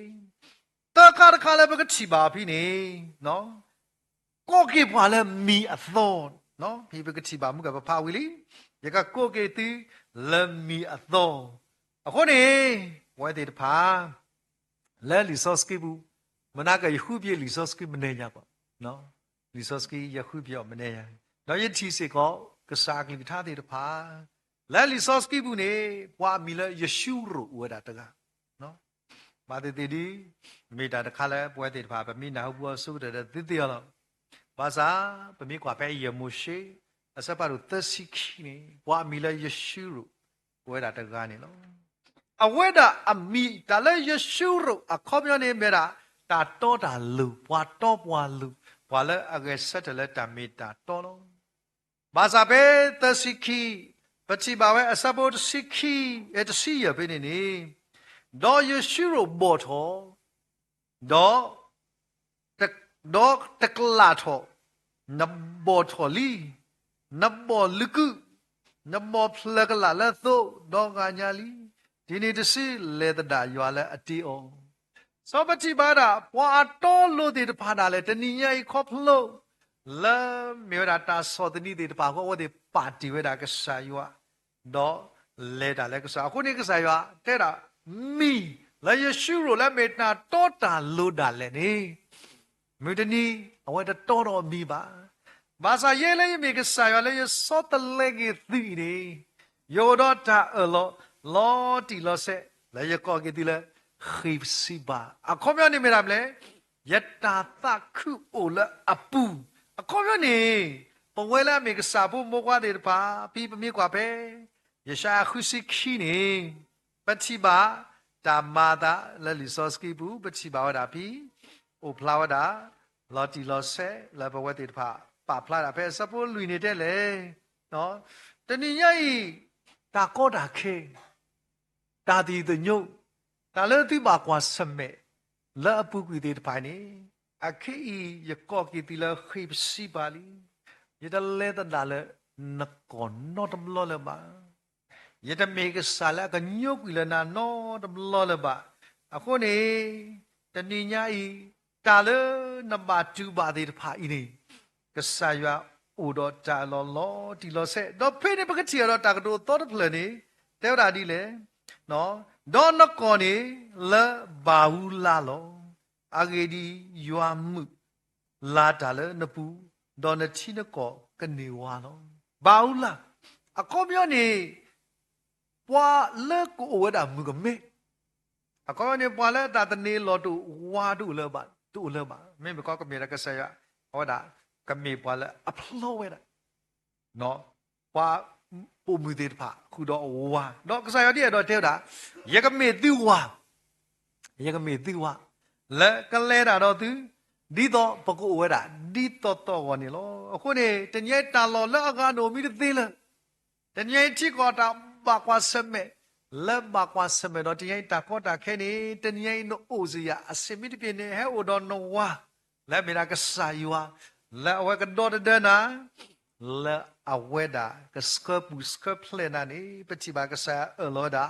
တခါတခါလဲဘကချီပါဖိနေနော်ကိုကေပွားလဲမီအသောနော်ဒီဘကချီပါမှုကဖာဝီလီ ရကကိုကေတီလမီအသောအခုနေဝဲတဲ့တဖာလဲလီဆော့စကီဘူးမနာကယခုပြေလီဆော့စကီမနေညာပေါ့နော်လီဆော့စကီယခုပြေမနေညာတော့ယတီစေကောကစားကလီထားတဲ့တဖာလဲလီဆော့စကီဘူးနေပွားမီလဲယေရှုရဝဒတကနော်မာတေတီဒီမိတာတခါလဲပွဲတဲ့တဖာပမိနာဟုဘောဆုတဲ့တိတိရလောဘာသာပမိကွာပဲယမိုရှိ အစပါတို့သစီခီနေဘွာမီလာယေရှုရုဝဲတာတကားနေလောအဝဲတာအမီဒါလည်းယေရှုရုအခေါ်ပြောနေမြတာတာတော့တာလူဘွာတော့ဘွာလူဘ ပွာလဲအကဲဆက်တယ်လဲတမေတာတော်လို့ဘာသာပဲသစိခိပတိပါဝဲအစဘောစိခိအတစီရပဲနေဒေါ်ယေရှုရောဘောထောဒေါ်တကလာထောနဘောထောလီနဘောလကုနဘောဖလကလာလဲသို့ဒေါ်ကညာလီဒီနေ့တစီလေတတာရွာလဲအတီအောင်စောပတိပါဒပွာတော်လို့ဒီတဖာတာလဲတဏိယိခေါဖလို့လာမြေရာတာစောတနီဒီတဖာကိုဝဒီပါတီဝဲတာကဆာရွာတော့လေတာလဲကဆာခုနေကဆာရွာတဲ့တာမီလာယေရှုရောလဲမေတာတောတာလို့တာလဲနေမြေတနီအဝဲတော်တော်မီပါဘာသာရေးလဲမြေကဆာရွာလဲစောတလဲကြီးသီနေယောတော့တာအလောတီလောဆက်လဲရကောကတိလဲခိဖစီပါအခုမျိုးနေမရမလဲယတာတခုအိုလအပူအခုမျိုးနေပဝဲလာမေကစားဖို့မောကွာတဲ့ပါပြီးပမြေကွာပဲယရှာခုစီခီနေပတိပါတာမာတာလဲလီစောစကီဘူးပတိပါဝဒါပြီးအိုဖလာဝဒါလော်တီလော်ဆဲလဲပဝဲတဲ့ပါပါဖလာတာပဲစပိုးလူနေတဲ့လေနော်တဏိယိတာကောတာခေတာဒီတညုတ်ဒါလည်းဒီပါကွာစမဲလာပုကွေတဲ့ဖိုင်နေအခီယကောကီတီလာခိပစီပါလီယတလဲတဒါလဲနကောနောတမလောလပါယတမေကဆာလာကညုတ်ကွေလနာနောတမလောလပါအခုနေတဏိညာဤတာလဲနမတူပါတဲ့ဖိုင်နေကဆာယအိုတော့တာလောလောတီလောဆက်တော့ဖေးနေပကတိရတော့တာကတော့တော်တဖလနေတဲဝတာဒီလေနော်ဒေါ်နကောနေလဘာဝူလာလောအဂေဒီယွာမှုလာတာလေနပူဒေါ်နချီနကောကနေဝါလောဘာဝူလာအကောပြောနေပွာလက်ကိုဝဲတာမှုကမေအကောနေပွာလက်တာတနေလောတူဝါတူလေပါတူလေပါမင်းမကောကမေရကဆရဟောတာကမေပွာလက်အဖလောဝဲတာနော်ပွာပုံမူတဲ့ပါခုတော့ဝါတော့ကစားရတဲ့တော့တဲတာရကမေသူဝါရကမေသူဝါလက်ကလဲတာတော့သူဒီတော့ပကုဝဲတာဒီတော့ဝနေလောအခုနေတညဲတာလောလက်အကနိုမီသေးလားတညဲချိကောတာဘာကွာစမဲလက်ဘာကွာစမဲတော့တညဲတာကောတာခဲနေတညဲနိုအိုစီယာအစမီတပြင်းနေဟဲအိုတော့နောဝါလက်မေရာကစားယူဝါလက်ဝဲကတော့တဲ့နာလာအဝဲတာကစကပူစကပလနာနေပချိပါကစားအလောတာ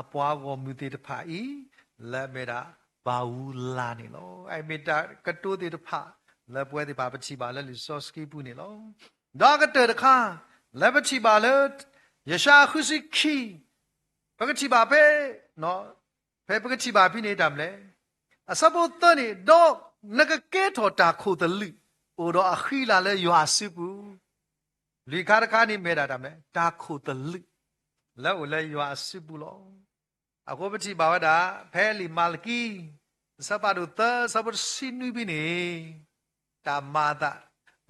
အပွားကိုမြူတေတဖာဤလာမေတာဘာဝူလာနေလောအိုင်မေတာကတိုးတေတဖာလာပွဲတေပါပချိပါလဲလီစောစကီပူနေလောဒါကတေတခါလာပချိပါလဲယရှာခုစီခီပကချိပါပဲနော်ဖဲပကချိပါဖိနေတမ်လဲအစဘောတနေတော့နကကဲထော်တာခိုတလူအိုတော့အခီလာလဲယွာစီပူလီခါရခါနေမဲတာတမဲတာခုတလူလဲဝလဲယွာစီပူလောအခုပတိဘာဝတာဖဲလီမာလကီစပါဒုတစပစီနူဘီနေတာမာတာ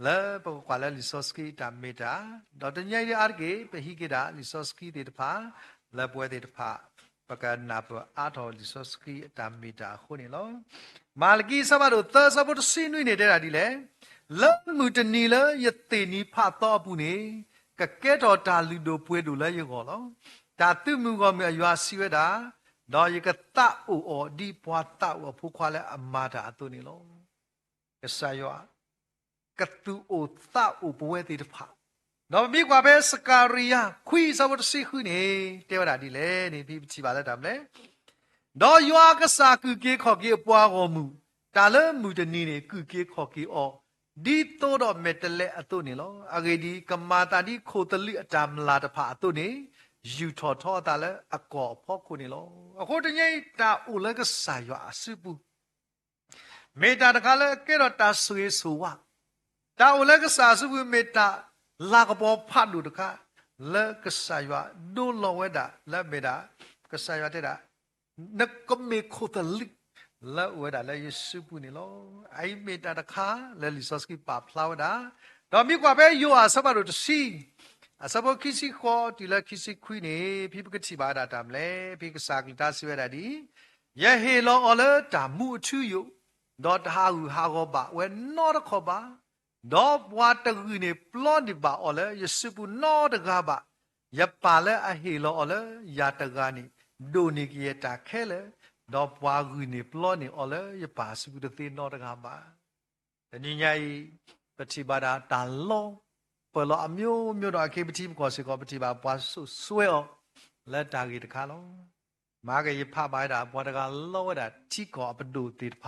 လဲပကွာလဲလီဆော့စကီတာမေတာဒေါ်တညိုင်ရအာကေပဟိကေတာလီဆော့စကီတေတဖာလဲပွဲတေတဖာပကနာပအာထောလီဆော့စကီတာမေတာခုနေလောမာလကီစပါဒုတစပစီနူနေတဲ့တာဒီလဲလောမှုတနီလယတေနီဖတ်တော့ဘူးနေကကဲတော်တာလူတို့ပွဲတို့လဲရောလောဒါသူမှုကမြေရွာစီဝဲတာတော့ယကတအိုအော်ဒီပွားတဝဖူခွာလဲအမာတာအတုနေလောကဆာယောကတူအိုတအိုပွဲတေတဖာတော့မိကွာပဲစကာရီယာခွီစဝတ်စီခွနေတဲဝတာဒီလေနေပြီးချီပါလက်တာမလဲတော့ရွာကစားကူကေခေါ်ကေပွားတော်မူတာလဲမူတနီနေကူကေခေါ်ကေအော်ဒီတော့တော့မေတလဲအတုနေလောအဂေဒီကမာတာဒီခိုတလိအတမလာတဖာအတုနေယူထော်ထော်တာလဲအကောဖောက်ခုနေလောအခုတညိတာဦးလဲကစားရွာအစုပူမေတာတခါလဲကဲတော့တာဆွေဆိုဝတာဦးလဲကစားစုပူမေတာလာကပေါ်ဖတ်လို့တခါလဲကစားရွာဒိုလောဝဲတာလဲမေတာကစားရွာတဲ့တာနကမေခိုတလိလာဝဲတာလဲယေစုပူနေလောအိုင်မေတာတခါလဲလီဆော့စကီပါဖလာဝတာတော့မိကွာပဲယိုအစပါလို့တစီအစဘောခီစီခေါ်တီလာခီစီခွီနေဖိပကတိပါတာတမ်လဲဖိကစားကတာဆွဲတာဒီယေဟေလောအော်လတာမှုအချူယ dot ha ba when not a coba dot water gune plot ba ole yesupu no de gaba ya pale a hilo ole ya tagani do ni ki ta khele dot wa gune plot ni ole ya pa su de thi no de gaba ni nyai patibada ta long ပလောအမျိုးမျိုးတော့အခေပတိကောစေကောပတိပါပွားဆွဲအောင်လက်တာကြီးတခါလုံးမာဂေဖပါတာဘွားတကလောတာတိကောပဒုတိဖ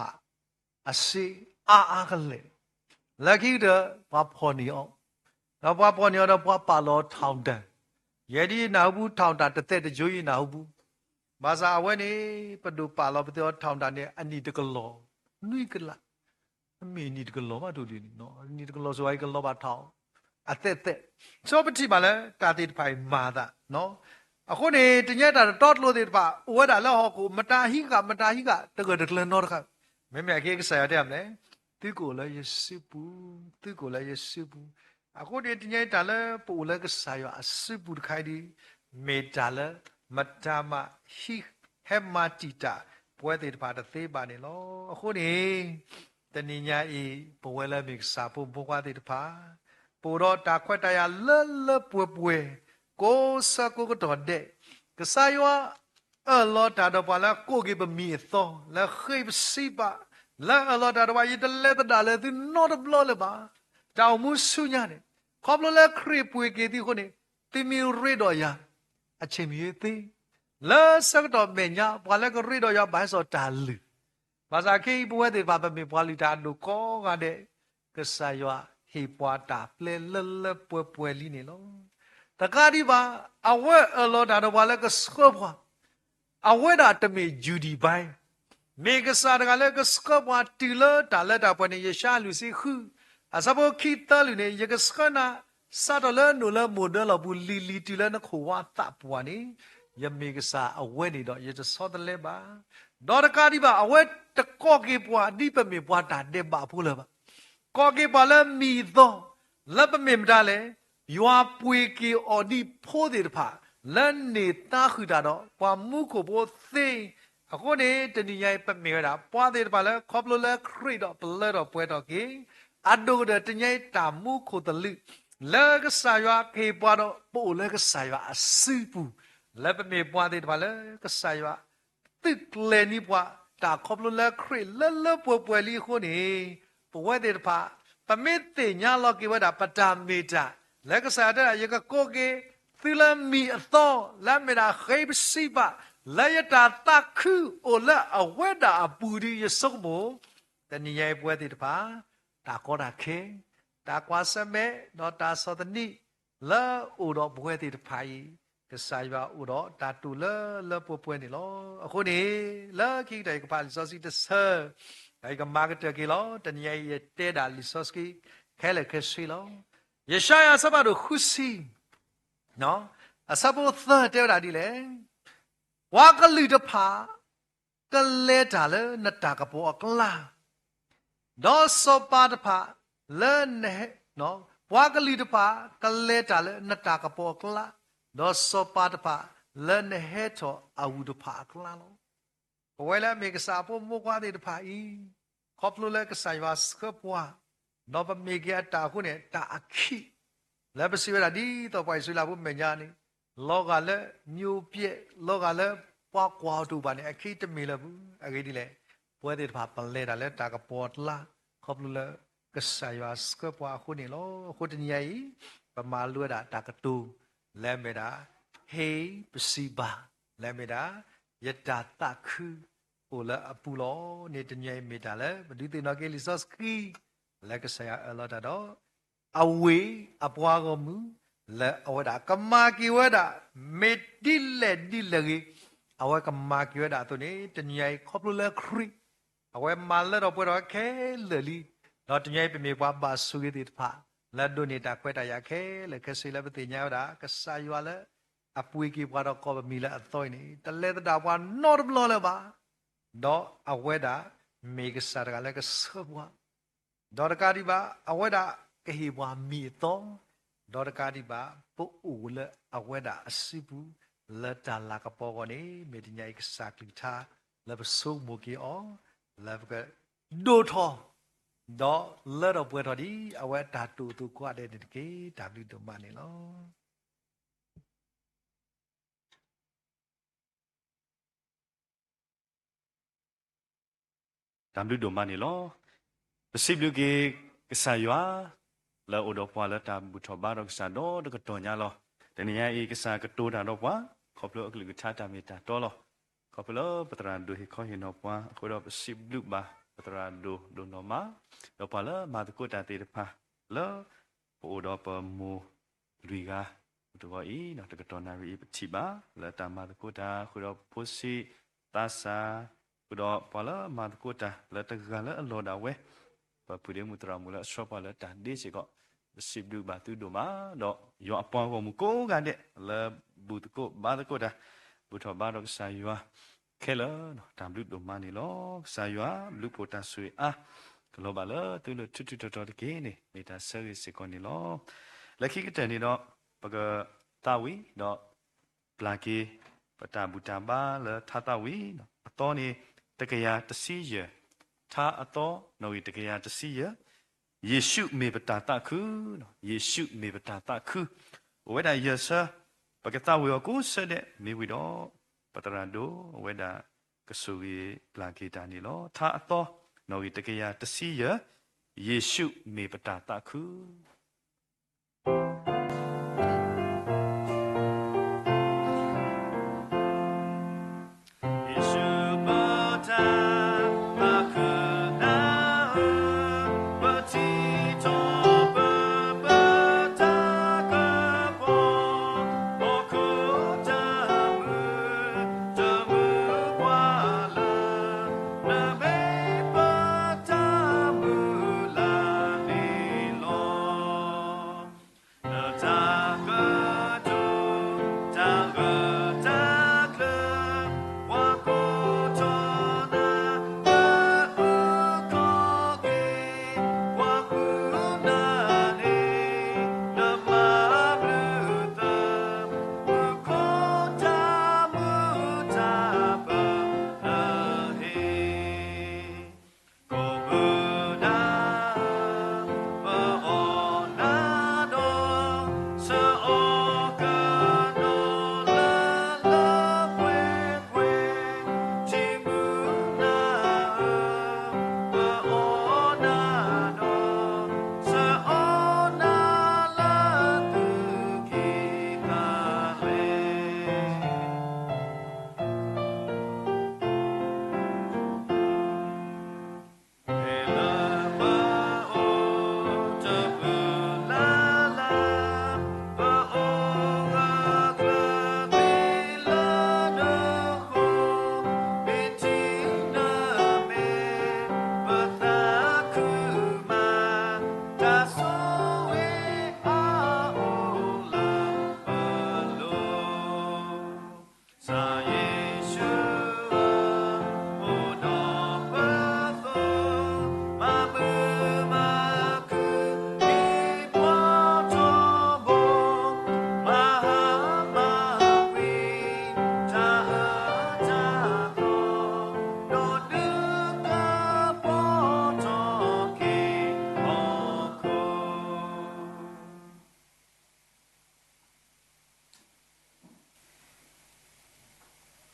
အစီအာကလေလက်ကြီးတော့ဘွားဖော်နေအောင်တော့ဘွားဖော်နေတော့ဘွားပါလောထောင်တန်ယေဒီနာဘူးထောင်တာတသက်တကြွေးနာဘူးဘာသာအဝဲနေပဒုပါလောပတောထောင်တာနဲ့အနိတကလောနွိကလာအမေနိတကလောမတို့ဒီနော်အနိတကလောဆိုအိုက်ကလောပါထောင်အသက်သက်စောပတိပါလဲတာတိဖိုင်မာတာနော်အခုနေတညက်တာတော့လို့တဲ့ပါဝဲတာလောက်ဟောကိုမတာဟိကတကယ်တကယ်တော့ခမဲမဲကေကဆရာတဲ့မလဲသူကိုလည်းယေစုပူသူကိုလည်းယေစုပူအခုနေတညက်တာလဲပူလဲကဆရာအစုပူခိုင်ဒီမေတာလဲမတာမဟိဟဲမာတီတာပွဲတဲ့ပါတဲ့သေးပါနေလောအခုနေတဏိညာဤဘဝလဲမိစာဖို့ဘွားတဲ့ပါပူတော့တာခွက်တရလပွေကိုစကိုကတော့တဲ့ကစားရွာအလောတာတော့ပါလားကိုကေပမီသောလက်ခိပစီပါလာအလောတာတော့ရတဲ့လက်တာလည်းသူ not blow လေပါတောင်မှုဆုညာတယ်ခေါပလလက်ခရိပွေကေတီခုနေတီမီရီတော့ရအချိန်မြေသေးလာစကတော့မညာပါလကရီတော့ရဘိုင်းစောတာလူဘာသာခေပွဲတွေပါပမေပွားလီတာတို့ကောကတဲ့ကစားရွာဟေပွားတာပလဲလပွေလီနေလောတကားဒီပါအဝဲအလောတာတော့ဘာလဲကစကောပွားအဝဲတာတမေဂျူဒီပိုင်းမေကစားတကလည်းကစကောပွားတီလာတာလက်တာပွနေရရှာလူစီခုအစဘောခိတလူနေရကစခနာစာတလဲနူလဲမိုဒယ်လဘူးလီတီလဲနခွာတာပွားနေယမေကစားအဝဲနေတော့ရတစောတလဲပါတော့တကားဒီပါအဝဲတကော့ကေပွားဒီပမေပွားတာတဲ့ပါဘူးလဲပါကောကေပါလဲမီသောလက်ပမေမတာလဲရွာပွေကေအော်ဒီဖိုးတဲ့ဖာလန်နေတာခူတာတော့ပွာမှုကိုဘောသိအခုနေတဏိယိုင်ပမေတာပွာတဲ့ဖာလဲခေါပလိုလဲခရစ်တော့ပလဲတော့ပွဲတော့ကေအဒိုတဲ့တညိုင်တာမှုကိုတလူလဲကစားရွာခေပွားတော့ပို့လဲကစားရွာအစီပူလက်ပမေပွာတဲ့ဖာလဲကစားရွာတစ်လဲနီပွာတာခေါပလိုလဲခရစ်လဲပွဲလီခုနေပွဲတဲ့ဖာပမေတဲ့ညာလောကေဝတာပတာမေတာလက်ကစားတဲ့ရကကိုကေသီလမီအသောလမ်းမတာခေပစီပါလာယတာတခုအိုလာအဝဲတာအပူဒီရစုံမတဏိယပွဲတိတပါတာကောတာခေတာကွာစမဲတော့တာသောတနိလာအိုတော့ပွဲတိတဖိုင်ကစားရွာအိုတော့တာတူလပွဲနေလောအခုနေလာခိတိုင်ကပါလီစောစီတဆာတိုင်ကမာကတကေလောတဏိယရဲ့တဲတာလီစောစကီခဲလေခဲရှိလောယေရှာယစဘာတို့ခုစီနော်အစဘောသတဲ့တာဒီလေဝါကလူတဖာကလဲတာလေနတာကပေါ်အကလာဒေါ်စောပါတဖာလဲနေနော်ဝါကလူတဖာကလဲတာလေနတာကပေါ်အကလာဒေါ်စောပါတဖာလဲနေဟဲတော့အဝူတဖာအကလာလောဝဲလာမေကစားပေါ်မောကွာတဲ့တဖာဤခေါပလိုလဲကဆိုင်ဝါစကပွားတော့ပမေကတာခုနေတာခိလက်ပစီရဒီတော့ပိုင်ဆွေလာဖို့မညာနေလောကလည်းမျိုးပြက်လောကလည်းပွားကွာတူပါနေအခိတမေလဘူးအခိဒီလေပွဲတဲ့ဘာပလဲတာလဲတာကပေါ်လာခေါပလူလဲကဆိုင်ဝါစကပွားခုနေလောခုတညိပမာလွဲတာတာကတူလဲမေတာဟေးပစီပါလဲမေတာယတာတခုဟိုလဲအပူလောနေတညိမေတာလဲဘဒုတေနောကေလီဆော့စကီလက်ကဆရာအလောတာတော့အဝေးအပွားကမှုလဲအဝဒကမာကီဝဒမေဒီလေဒီလေအဝကမာကီဝဒသူနေတညိခေါပလခရီအဝဲမာလဲတော့ပွဲတော့ခဲလေလီတော့တညိပမေပွားပါဆုရတဲ့ဖာလက်ဒိုနေတာခွဲတာရခဲလေခစီလဲပတိညာဝဒကဆာရွာလဲအပွေကီပွားတော့ကောမီလဲအသွိနေတလဲတာပွားနော်ဘလောလဲပါတော့အဝဲတာမေကစားကလည်းကဆောပွားဒေါ်ကာဒီပါအဝဲတာကဟေဘွာမီတော့ဒေါ်ကာဒီပါပို့ဦးလအဝဲတာအစီဘူးလက်တာလာကပေါ်ကနေမေတ္တညိုက်စာကလီသာလဘဆုမိုကီအောလဘက โดทอดอเลอดอป่วยทอดีเอาไว้ตาตูตูกว่าได้เด็กเกตาบลิดมานี่เนาะ ตามฤดูมานี่ลอสิบลูกกษายว่าแล้วอดอปวาแล้วตามบุตรบ้านเรากษาโดดก็ตัวเนี้ยลอแต่เนี่ยอีกษากระตูดาดอกว่าขอบเลยก็เลยกชาตามเมตาตัวลอขอบเลยปัตราดูให้เขาเห็นออกว่าเขาเราสิบลูกบ้าปัตราดูนอมาแล้วพอแล้วมาตะกุตาตีพาแล้วอดอปมูริกาตัวอีเนาะตะกตัวนารีปฏิบ้าแล้วตามมาตะกุตาเขาเราพุสิตาสากูดอพอละมาตะกูตาแล้วตะกันแล้วโลดเอาเว้ปะปุเดมุตรามุละชอบพอละตาดีสิก็สิบดูบาตุดูมาดอกยอปองก็มุโกกันเดแล้วบุตรกูบาตะกูตาบุตรบาดอกสายว่าแค่ละตามดูดูมานี่ลอสายว่าลูกโพตาสุยอ่ะก็ลบาละตุลทุตุตอตะเกนี่เมตาเซอร์สิคนนี่ลอแล้วคิดกันนี่ดอกปะกะตาวิดอกปลากีปะตาบุตาบาแล้วทาตาวิตอนนี้ตะกยาตะซีเยท้าอตอโนยตะกยาตะซีเยเยซูเมปตาตะคือเยซูเมปตาตะคือเวดาเยซะปะกะตาเวอกูเสเดเมวิดอปตราโดเวดากะสุยปลากีตานี่ลอท้าอตอโนยตะกยาตะซีเยเยซูเมปตาตะคือ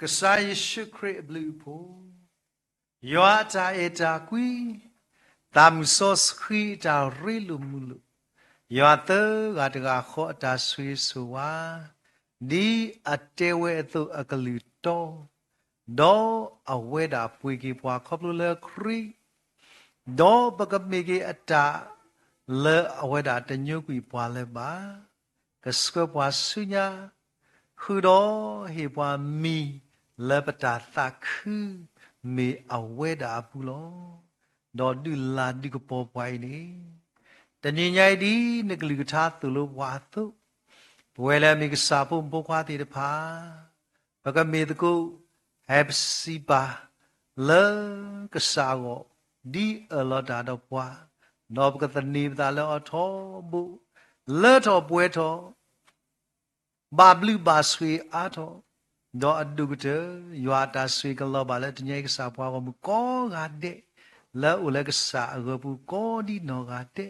กษายชุครีบลูโพยอตาเอตากุยตามโซสครีตาริลุมุลุยอเตกาตกาขอตาสวิสวาดีอเตเวตุอกลุโตดออเวดาปุยกีปวาขอบลุเลครีดอปกเมกีอตาเลอเวดาตญุกุยปวาเลบากสกปวาสุญาคือดอเฮปวามีเลปตาตาคือมีอเวดาปุโลดอดุลาดิกปอปวยนี่แต่ยิ่งใหญ่ดีนึกลือชาตุลวาตุเวลามีกษาปุ่มปกวาติดพาปกมีตะกูเฮปซีบาเลกษาโกดีเอลดาดปวานอบกตนีบตาเลอทอบุเลทอปวยทอบาบลูบาสวีอาทอดออดุกเตยอตาสวีกลอบาเลตญายกษาปวากมุกอกาเด la ule ka sa go bu ko di no ga te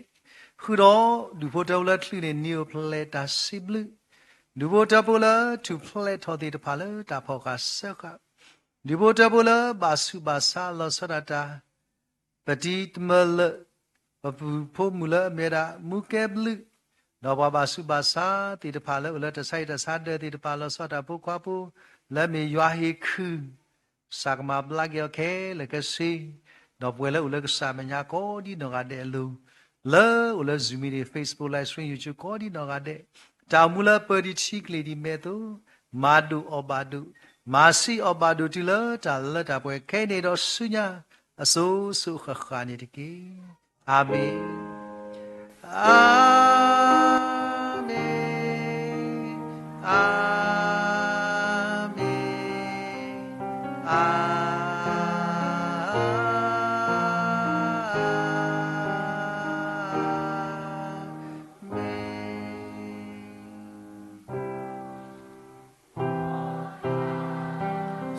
khu do du pho taw la thlu ne neo ple ta siblu du pho ta po la to ple tho de pa la ta pho ka sa ka du pho ta po la ba su ba sa la sa da ta pa ti tmal ba pu pho mu la me da mu ke blu no ba su ba sa ti de pa la ule ta sai da sa de ti de pa la sa da po kwa po la me ywa he khu sa ma black yo ke le ka si no pwe la ule ka sa me nya ko di no ga de lu la ule zoomi de Facebook live stream YouTube ko di no ga de ta mu la pa di chi kle di me to ma du obadu ma si obadu ti la ta la ta pwe ke ne do su nya a so su kha kha ni de ki amen amen amen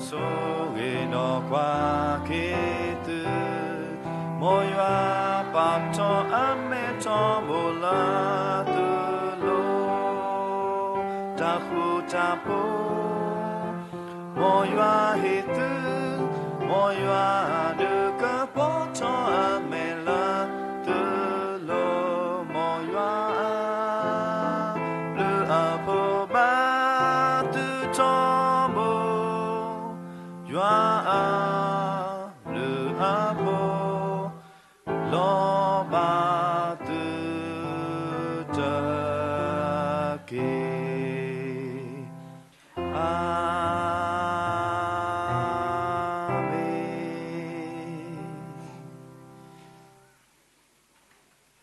so ge no kwa ke tu mo ywa pa to ame to mo la tu lo ta khu ta po mo ywa he tu mo ywa de ka po to ame la tu lo mo ywa le a po ba tu to mo ywa le a po lo ba tu ta ke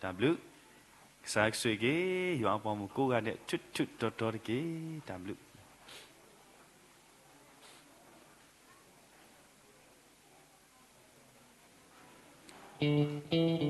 W sai suy ke yo apa mu ko ga de chut dot ke W Thank you.